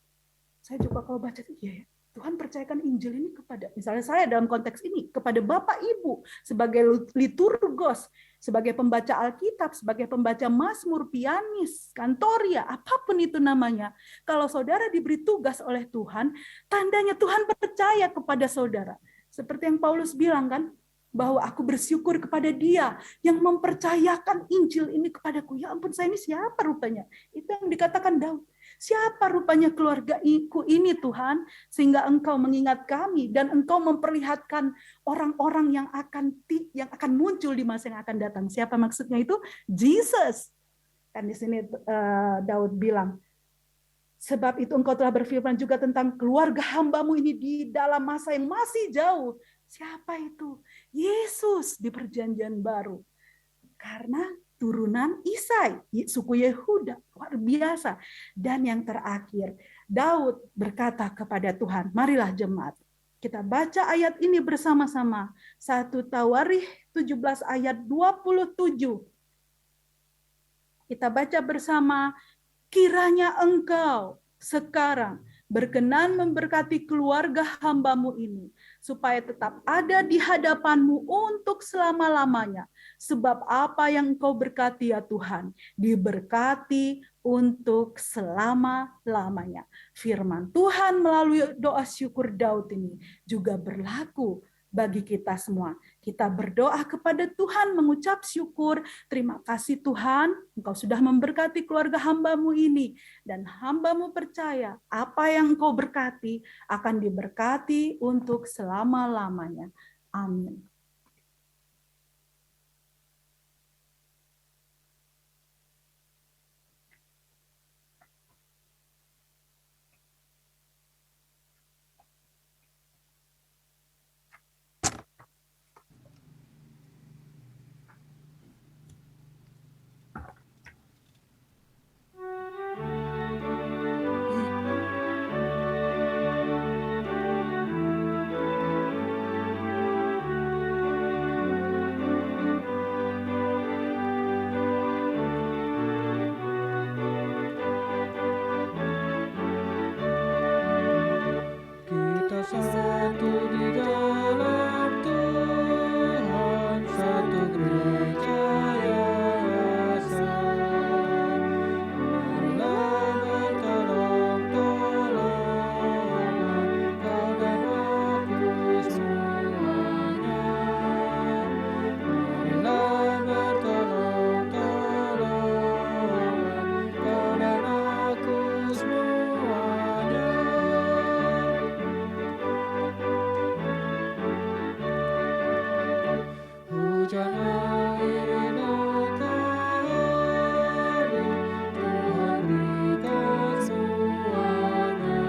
saya juga kalau baca itu, ya, Tuhan percayakan Injil ini kepada, misalnya saya dalam konteks ini, kepada Bapak Ibu, sebagai liturgos, sebagai pembaca Alkitab, sebagai pembaca Mazmur, pianis, kantoria, apapun itu namanya. Kalau saudara diberi tugas oleh Tuhan, tandanya Tuhan percaya kepada saudara. Seperti yang Paulus bilang kan, bahwa aku bersyukur kepada Dia yang mempercayakan Injil ini kepadaku. Ya ampun, saya ini siapa rupanya? Itu yang dikatakan Daud. Siapa rupanya keluargaku ini Tuhan, sehingga Engkau mengingat kami dan Engkau memperlihatkan orang-orang yang akan muncul di masa yang akan datang. Siapa maksudnya itu? Jesus. Kan di sini Daud bilang, sebab itu Engkau telah berfirman juga tentang keluarga hambamu ini di dalam masa yang masih jauh. Siapa itu? Yesus di perjanjian baru. Karena turunan Isai, suku Yehuda, luar biasa. Dan yang terakhir, Daud berkata kepada Tuhan, marilah jemaat, kita baca ayat ini bersama-sama. 1 Tawarikh 17 ayat 27. Kita baca bersama, kiranya engkau sekarang berkenan memberkati keluarga hambamu ini, supaya tetap ada di hadapanmu untuk selama-lamanya. Sebab apa yang engkau berkati ya Tuhan, diberkati untuk selama-lamanya. Firman Tuhan melalui doa syukur Daud ini juga berlaku bagi kita semua. Kita berdoa kepada Tuhan mengucap syukur, terima kasih Tuhan, Engkau sudah memberkati keluarga hambamu ini, dan hambamu percaya apa yang Engkau berkati akan diberkati untuk selama-lamanya. Amin. hujan air matahari, Tuhan berikan semuanya.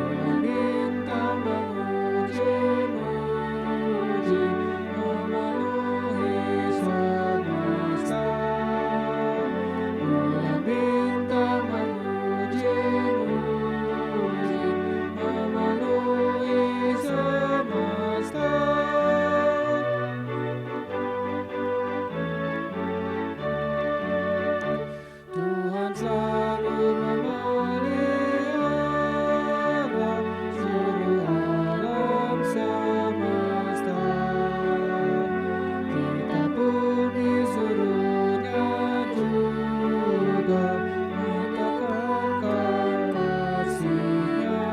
Bulan bintang memuji-muji, memenuhi semesta. Bulan bintang memuji-muji, memenuhi semesta. Tuhan selalu memelihara seluruh alam semesta. Kita pun disuruhnya juga menyatakan kasih-Nya.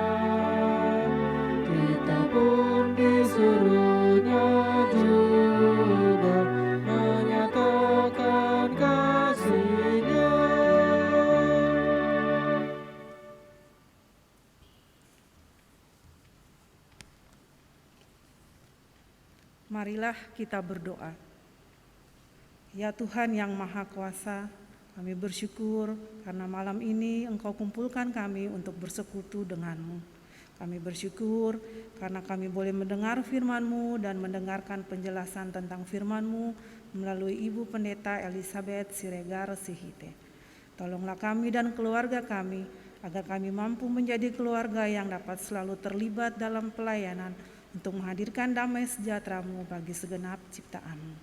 Kita pun disuruhnya juga menyatakan kasih-Nya. Marilah kita berdoa. Ya Tuhan yang Maha Kuasa, kami bersyukur karena malam ini Engkau kumpulkan kami untuk bersekutu denganmu. Kami bersyukur karena kami boleh mendengar firman-Mu dan mendengarkan penjelasan tentang firman-Mu melalui Ibu Pendeta Elizabeth Siregar Sihite. Tolonglah kami dan keluarga kami agar kami mampu menjadi keluarga yang dapat selalu terlibat dalam pelayanan untuk menghadirkan damai sejahtera-Mu bagi segenap ciptaan-Mu.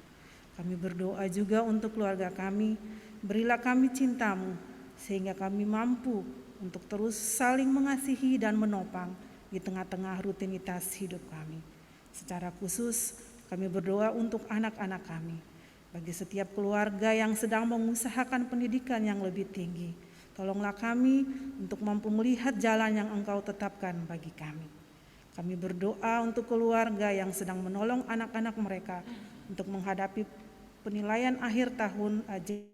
Kami berdoa juga untuk keluarga kami, berilah kami cinta-Mu, sehingga kami mampu untuk terus saling mengasihi dan menopang di tengah-tengah rutinitas hidup kami. Secara khusus, kami berdoa untuk anak-anak kami, bagi setiap keluarga yang sedang mengusahakan pendidikan yang lebih tinggi. Tolonglah kami untuk mampu melihat jalan yang Engkau tetapkan bagi kami. Kami berdoa untuk keluarga yang sedang menolong anak-anak mereka untuk menghadapi penilaian akhir tahun ajaran.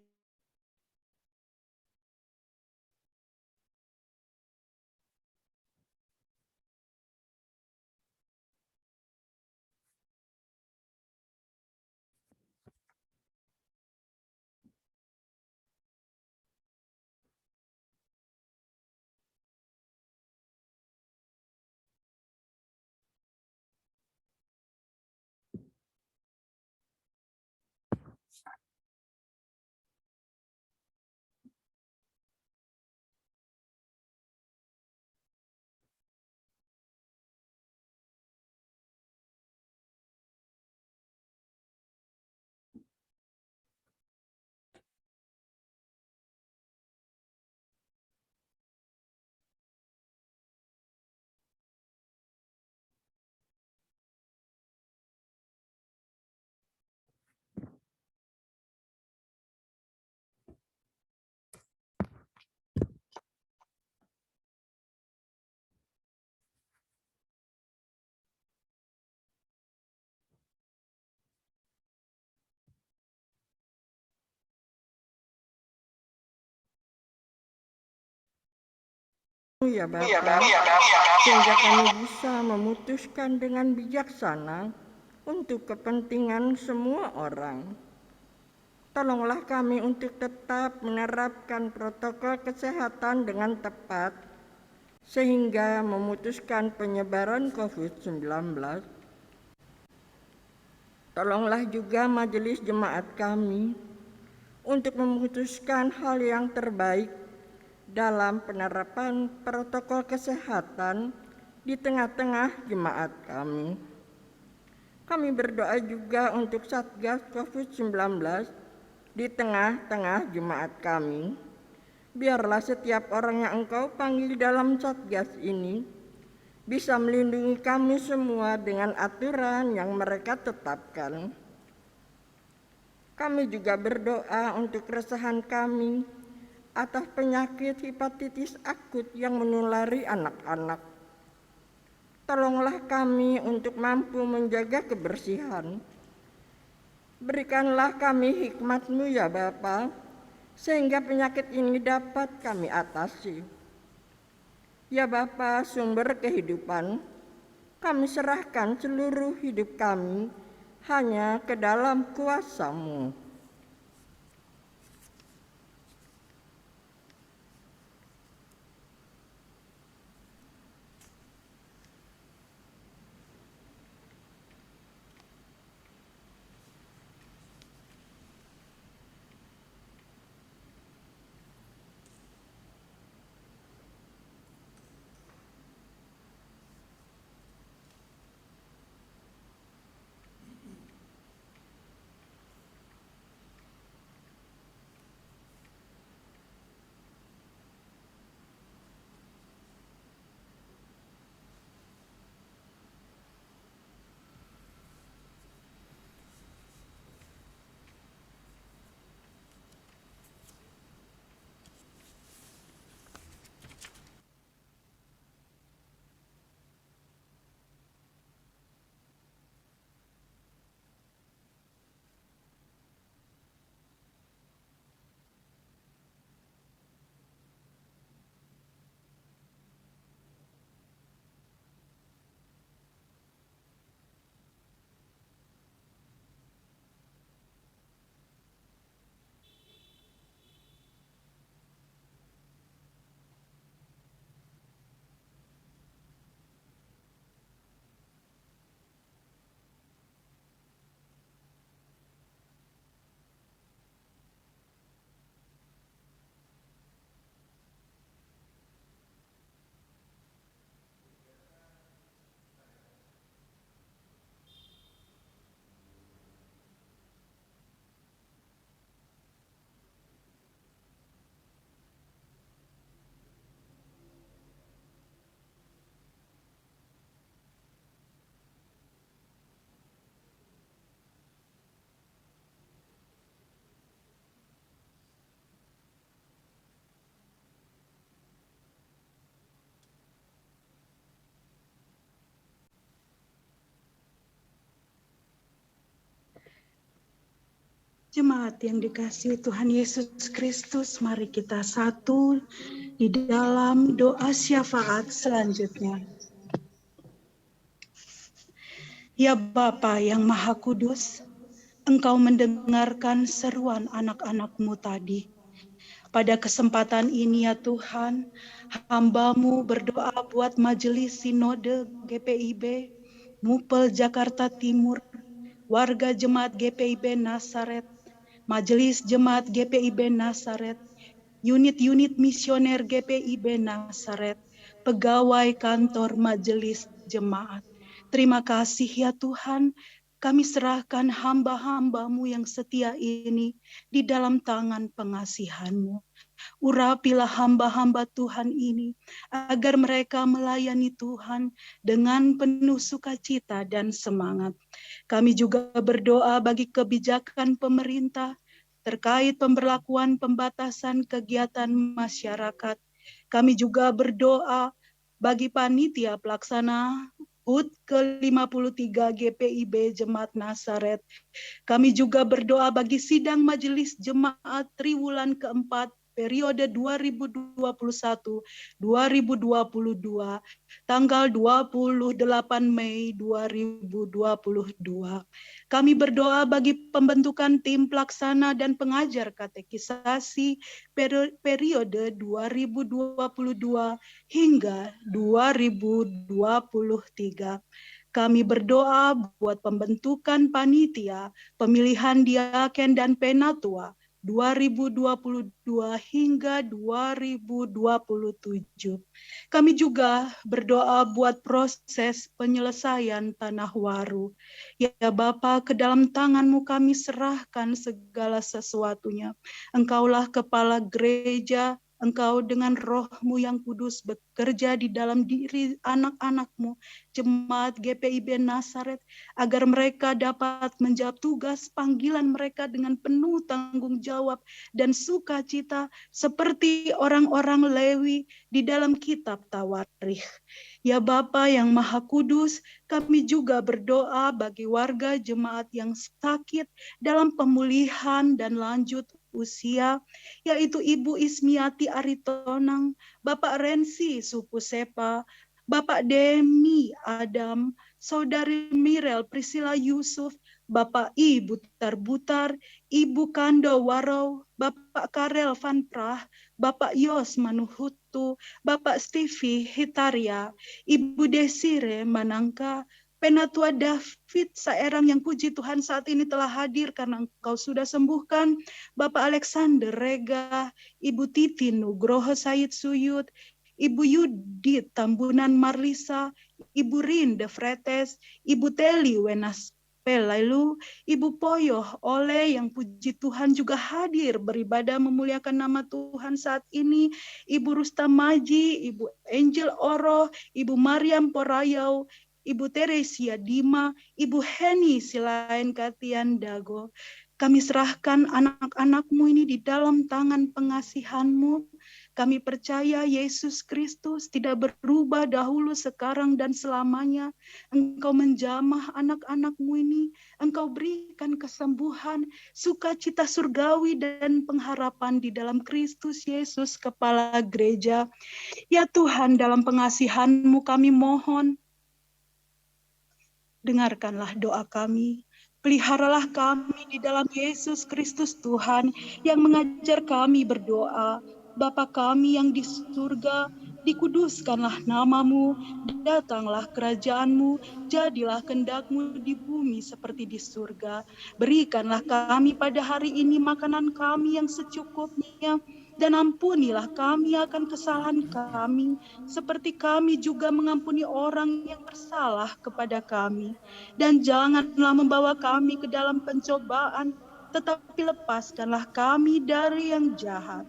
Ya Bapa, sehingga kami bisa memutuskan dengan bijaksana untuk kepentingan semua orang. Tolonglah kami untuk tetap menerapkan protokol kesehatan dengan tepat, sehingga memutuskan penyebaran COVID-19. Tolonglah juga majelis jemaat kami untuk memutuskan hal yang terbaik dalam penerapan protokol kesehatan di tengah-tengah jemaat kami. Kami berdoa juga untuk Satgas COVID-19 di tengah-tengah jemaat kami. Biarlah setiap orang yang Engkau panggil dalam Satgas ini bisa melindungi kami semua dengan aturan yang mereka tetapkan. Kami juga berdoa untuk keresahan kami atas penyakit hepatitis akut yang menulari anak-anak. Tolonglah kami untuk mampu menjaga kebersihan. Berikanlah kami hikmat-Mu ya Bapa, sehingga penyakit ini dapat kami atasi. Ya Bapa, sumber kehidupan, kami serahkan seluruh hidup kami hanya ke dalam kuasa-Mu. Jemaat yang dikasihi Tuhan Yesus Kristus, mari kita satu di dalam doa syafaat selanjutnya. Ya Bapa yang Maha Kudus, Engkau mendengarkan seruan anak-anak-Mu tadi. Pada kesempatan ini ya Tuhan, hamba-Mu berdoa buat Majelis Sinode GPIB, Mupel Jakarta Timur, warga Jemaat GPIB Nasaret, Majelis Jemaat GPIB Nasaret, unit-unit misioner GPIB Nasaret, pegawai kantor Majelis Jemaat. Terima kasih ya Tuhan, kami serahkan hamba-hamba-Mu yang setia ini di dalam tangan pengasihan-Mu. Urapilah hamba-hamba Tuhan ini, agar mereka melayani Tuhan dengan penuh sukacita dan semangat. Kami juga berdoa bagi kebijakan pemerintah terkait pemberlakuan pembatasan kegiatan masyarakat. Kami juga berdoa bagi panitia pelaksana HUT ke-53 GPIB Jemaat Nasaret. Kami juga berdoa bagi sidang Majelis Jemaat Triwulan keempat periode 2021-2022, tanggal 28 Mei 2022. Kami berdoa bagi pembentukan tim pelaksana dan pengajar katekisasi periode 2022 hingga 2023. Kami berdoa buat pembentukan panitia, pemilihan diaken dan penatua 2022 hingga 2027. Kami juga berdoa buat proses penyelesaian tanah waru. Ya Bapa, ke dalam tangan-Mu kami serahkan segala sesuatunya. Engkaulah kepala gereja, Engkau dengan roh-Mu yang kudus bekerja di dalam diri anak-anak-Mu, Jemaat GPIB Nasaret, agar mereka dapat menjawab tugas panggilan mereka dengan penuh tanggung jawab dan sukacita seperti orang-orang Lewi di dalam kitab Tawarikh. Ya Bapa yang Maha Kudus, kami juga berdoa bagi warga jemaat yang sakit dalam pemulihan dan lanjut usia, yaitu Ibu Ismiati Aritonang, Bapak Rensi Supu Sepa, Bapak Demi Adam, Saudari Mirel Priscilla Yusuf, Bapak Ibu Butar, Ibu Kando Warau, Bapak Karel Van Prah, Bapak Yos Manuhutu, Bapak Stevie Hitaria, Ibu Desire Manangka, Penatua David Saerang yang puji Tuhan saat ini telah hadir karena Engkau sudah sembuhkan, Bapak Alexander Rega, Ibu Titi Nugroho Said Suyut, Ibu Yudit Tambunan Marlisa, Ibu Rinde Fretes, Ibu Teli Wenas Lalu Ibu Poyoh Oleh yang puji Tuhan juga hadir beribadah memuliakan nama Tuhan saat ini. Ibu Rustam Maji, Ibu Angel Oroh, Ibu Mariam Porayau, Ibu Teresia Dima, Ibu Heni Silain Katian Dago. Kami serahkan anak-anak-Mu ini di dalam tangan pengasihan-Mu. Kami percaya Yesus Kristus tidak berubah dahulu, sekarang, dan selamanya. Engkau menjamah anak-anak-Mu ini. Engkau berikan kesembuhan, sukacita surgawi, dan pengharapan di dalam Kristus Yesus, Kepala Gereja. Ya Tuhan, dalam pengasihan-Mu kami mohon, dengarkanlah doa kami. Peliharalah kami di dalam Yesus Kristus Tuhan yang mengajar kami berdoa. Bapa kami yang di surga, dikuduskanlah nama-Mu, datanglah kerajaan-Mu, jadilah kehendak-Mu di bumi seperti di surga. Berikanlah kami pada hari ini makanan kami yang secukupnya, dan ampunilah kami akan kesalahan kami, seperti kami juga mengampuni orang yang bersalah kepada kami. Dan janganlah membawa kami ke dalam pencobaan, tetapi lepaskanlah kami dari yang jahat.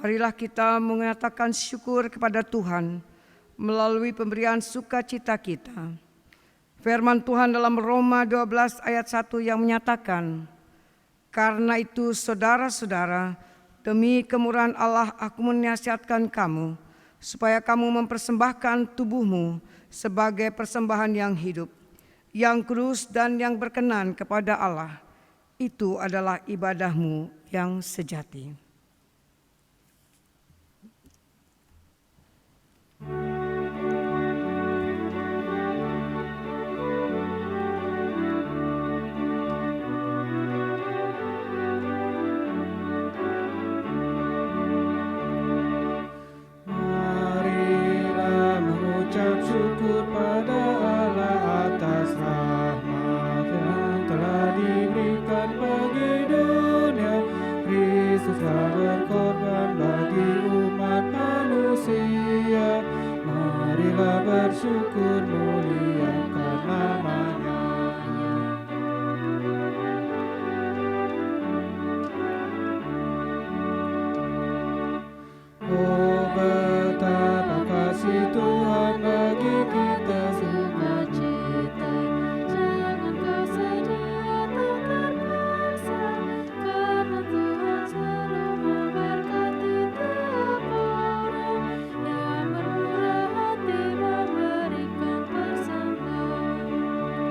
Marilah kita mengatakan syukur kepada Tuhan melalui pemberian sukacita kita. Firman Tuhan dalam Roma 12 ayat 1 yang menyatakan, "Karena itu saudara-saudara, demi kemurahan Allah aku menasihatkan kamu, supaya kamu mempersembahkan tubuhmu sebagai persembahan yang hidup, yang kudus dan yang berkenan kepada Allah. Itu adalah ibadahmu yang sejati." Syukur pada Allah atas rahmat yang telah diberikan bagi dunia. Kristus telah berkorban bagi umat manusia. Marilah bersyukur, muliakan nama-Nya. Oh, betapa kasih Tuhan bagi kita semua. Jangan kau sedia tak terpaksa, karena Tuhan selalu memberkati tiap orang yang bermurah hati memberikan persembahan.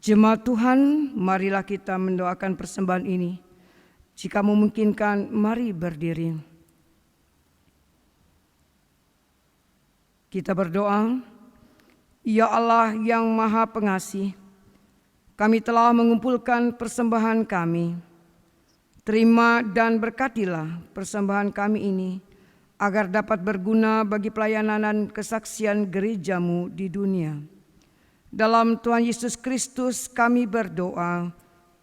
Jemaat Tuhan, marilah kita mendoakan persembahan ini. Jika memungkinkan, mari berdiri. Kita berdoa. Ya Allah yang Maha Pengasih, kami telah mengumpulkan persembahan kami. Terima dan berkatilah persembahan kami ini, agar dapat berguna bagi pelayanan dan kesaksian gereja-Mu di dunia. Dalam Tuhan Yesus Kristus kami berdoa.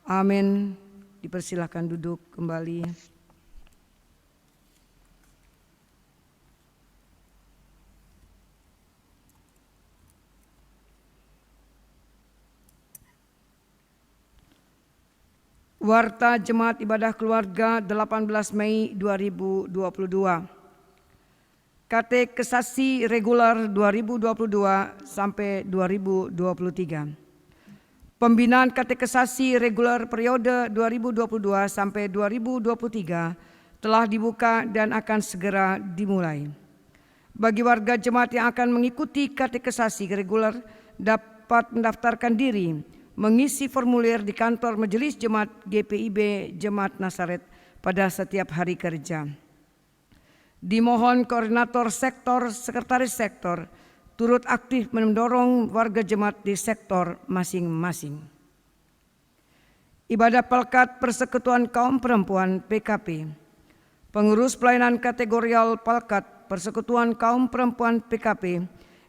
Amin. Dipersilakan duduk kembali. Warta Jemaat Ibadah Keluarga 18 Mei 2022. Katekesasi reguler 2022 sampai 2023. Pembinaan katekesasi reguler periode 2022 sampai 2023 telah dibuka dan akan segera dimulai. Bagi warga jemaat yang akan mengikuti katekesasi reguler dapat mendaftarkan diri, mengisi formulir di kantor Majelis Jemaat GPIB Jemaat Nasaret pada setiap hari kerja. Dimohon koordinator sektor, sekretaris sektor turut aktif mendorong warga jemaat di sektor masing-masing. Ibadah Pelkat Persekutuan Kaum Perempuan PKP. Pengurus pelayanan kategorial Pelkat Persekutuan Kaum Perempuan PKP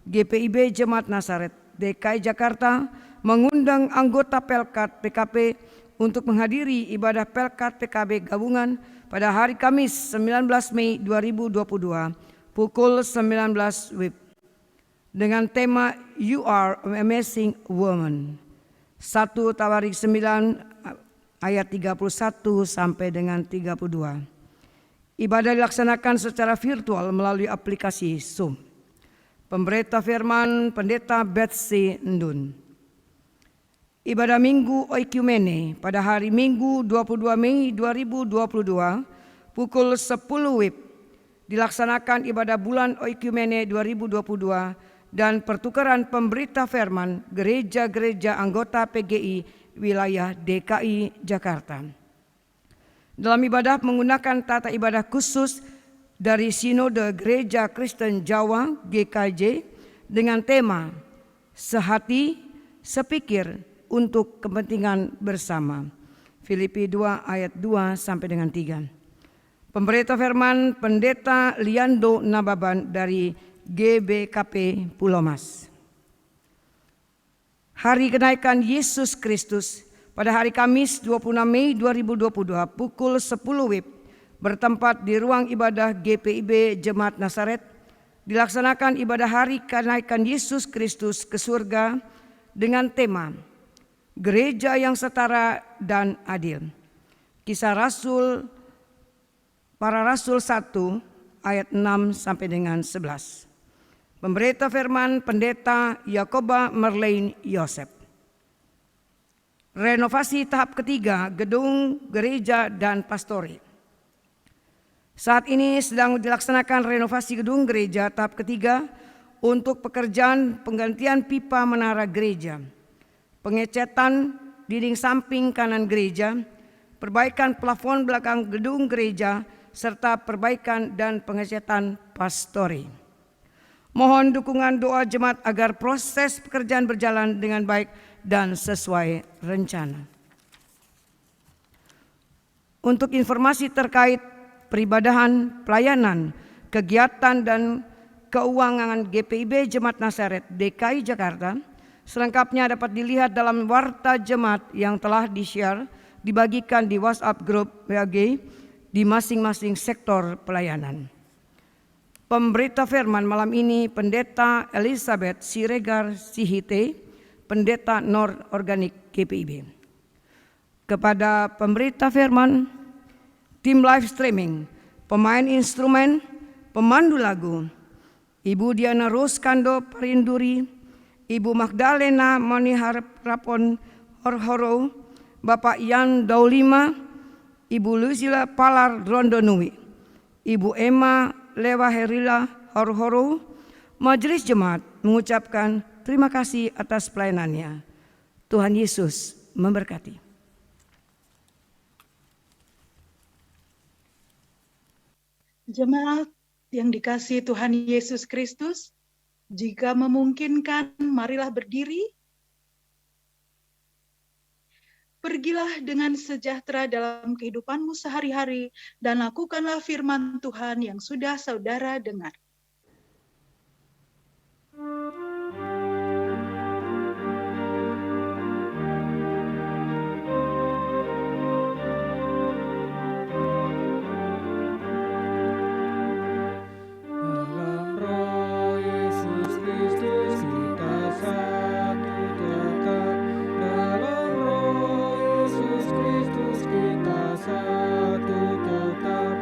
GPIB Jemaat Nasaret DKI Jakarta mengundang anggota Pelkat PKP untuk menghadiri ibadah Pelkat PKB gabungan pada hari Kamis 19 Mei 2022 pukul 19 WIB dengan tema You Are an Amazing Woman. 1 Tawarik 9 ayat 31 sampai dengan 32. Ibadah dilaksanakan secara virtual melalui aplikasi Zoom. Pemberita firman Pendeta Betsy Ndun. Ibadah Minggu Oikumene pada hari Minggu 22 Mei 2022 pukul 10 WIB dilaksanakan ibadah bulan Oikumene 2022 dan pertukaran pemberita firman gereja-gereja anggota PGI wilayah DKI Jakarta. Dalam ibadah menggunakan tata ibadah khusus dari Sinode Gereja Kristen Jawa GKJ dengan tema Sehati, Sepikir untuk kepentingan bersama. Filipi 2 ayat 2 sampai dengan 3. Pemberita firman Pendeta Liando Nababan dari GBKP Pulau Mas. Hari kenaikan Yesus Kristus pada hari Kamis 26 Mei 2022 pukul 10 WIB bertempat di ruang ibadah GPIB Jemaat Nasaret dilaksanakan ibadah hari kenaikan Yesus Kristus ke surga dengan tema Gereja yang setara dan adil. Kisah Rasul, Para Rasul 1 ayat 6 sampai dengan 11. Pemberita firman Pendeta Yakoba Merlein Yosef. Renovasi tahap ketiga gedung gereja dan pastori. Saat ini sedang dilaksanakan renovasi gedung gereja tahap ketiga untuk pekerjaan penggantian pipa menara gereja, pengecetan dinding samping kanan gereja, perbaikan plafon belakang gedung gereja, serta perbaikan dan pengecetan pastori. Mohon dukungan doa jemaat agar proses pekerjaan berjalan dengan baik dan sesuai rencana. Untuk informasi terkait peribadahan, pelayanan, kegiatan dan keuangan GPIB Jemaat Nasaret DKI Jakarta selengkapnya dapat dilihat dalam warta jemaat yang telah di-share, dibagikan di WhatsApp grup WAG di masing-masing sektor pelayanan. Pemberita firman malam ini Pendeta Elizabeth Siregar Sihite, Pendeta Nor Organik GPIB. Kepada pemberita firman, tim live streaming, pemain instrumen, pemandu lagu, Ibu Diana Roskando Parinduri, Ibu Magdalena Maniharapon Horhoro, Bapak Yan Daulima, Ibu Luzila Palar Rondonui, Ibu Emma Lewa Herila Horhoro, Majelis Jemaat mengucapkan terima kasih atas pelayanannya. Tuhan Yesus memberkati. Jemaat yang dikasihi Tuhan Yesus Kristus, jika memungkinkan, marilah berdiri. Pergilah dengan sejahtera dalam kehidupanmu sehari-hari dan lakukanlah firman Tuhan yang sudah saudara dengar. Dalam Roh Yesus Kristus kita satu tetap. Dalam Roh Yesus Kristus kita satu tetap.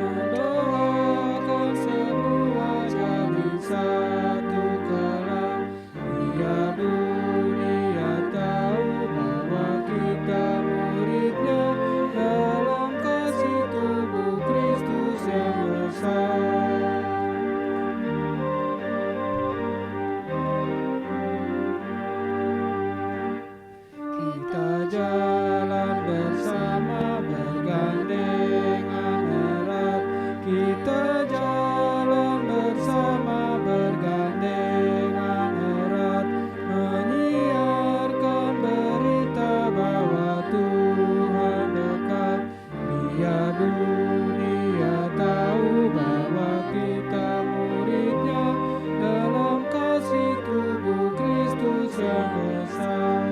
Mendoakan semua jadi satu kelak. Biar dunia tahu bahwa kita muridnya dalam kasih tubuh Kristus yang besar. Kita jalan bersama bergandengan erat. Kita jalan bersama bergandengan erat. Menyiarkan berita bahwa Tuhan dekat. Biar dunia tahu bahwa kita muridnya dalam kasih tubuh Kristus yang besar.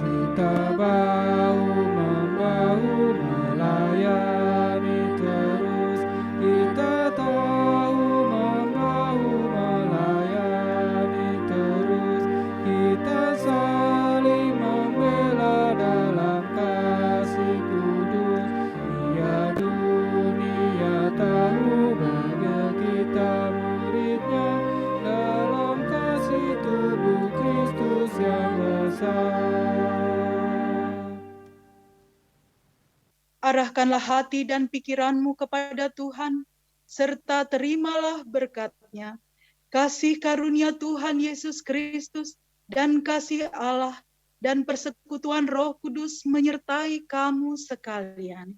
Kita bahu-membahu melayani terus. Kita tahu-membahu melayani terus. Kita saling membela dalam kasih kudus. Biar dunia tahu bahwa kita muridnya dalam kasih tubuh Kristus yang besar. Arahkanlah hati dan pikiranmu kepada Tuhan, serta terimalah berkat-Nya. Kasih karunia Tuhan Yesus Kristus dan kasih Allah dan persekutuan Roh Kudus menyertai kamu sekalian.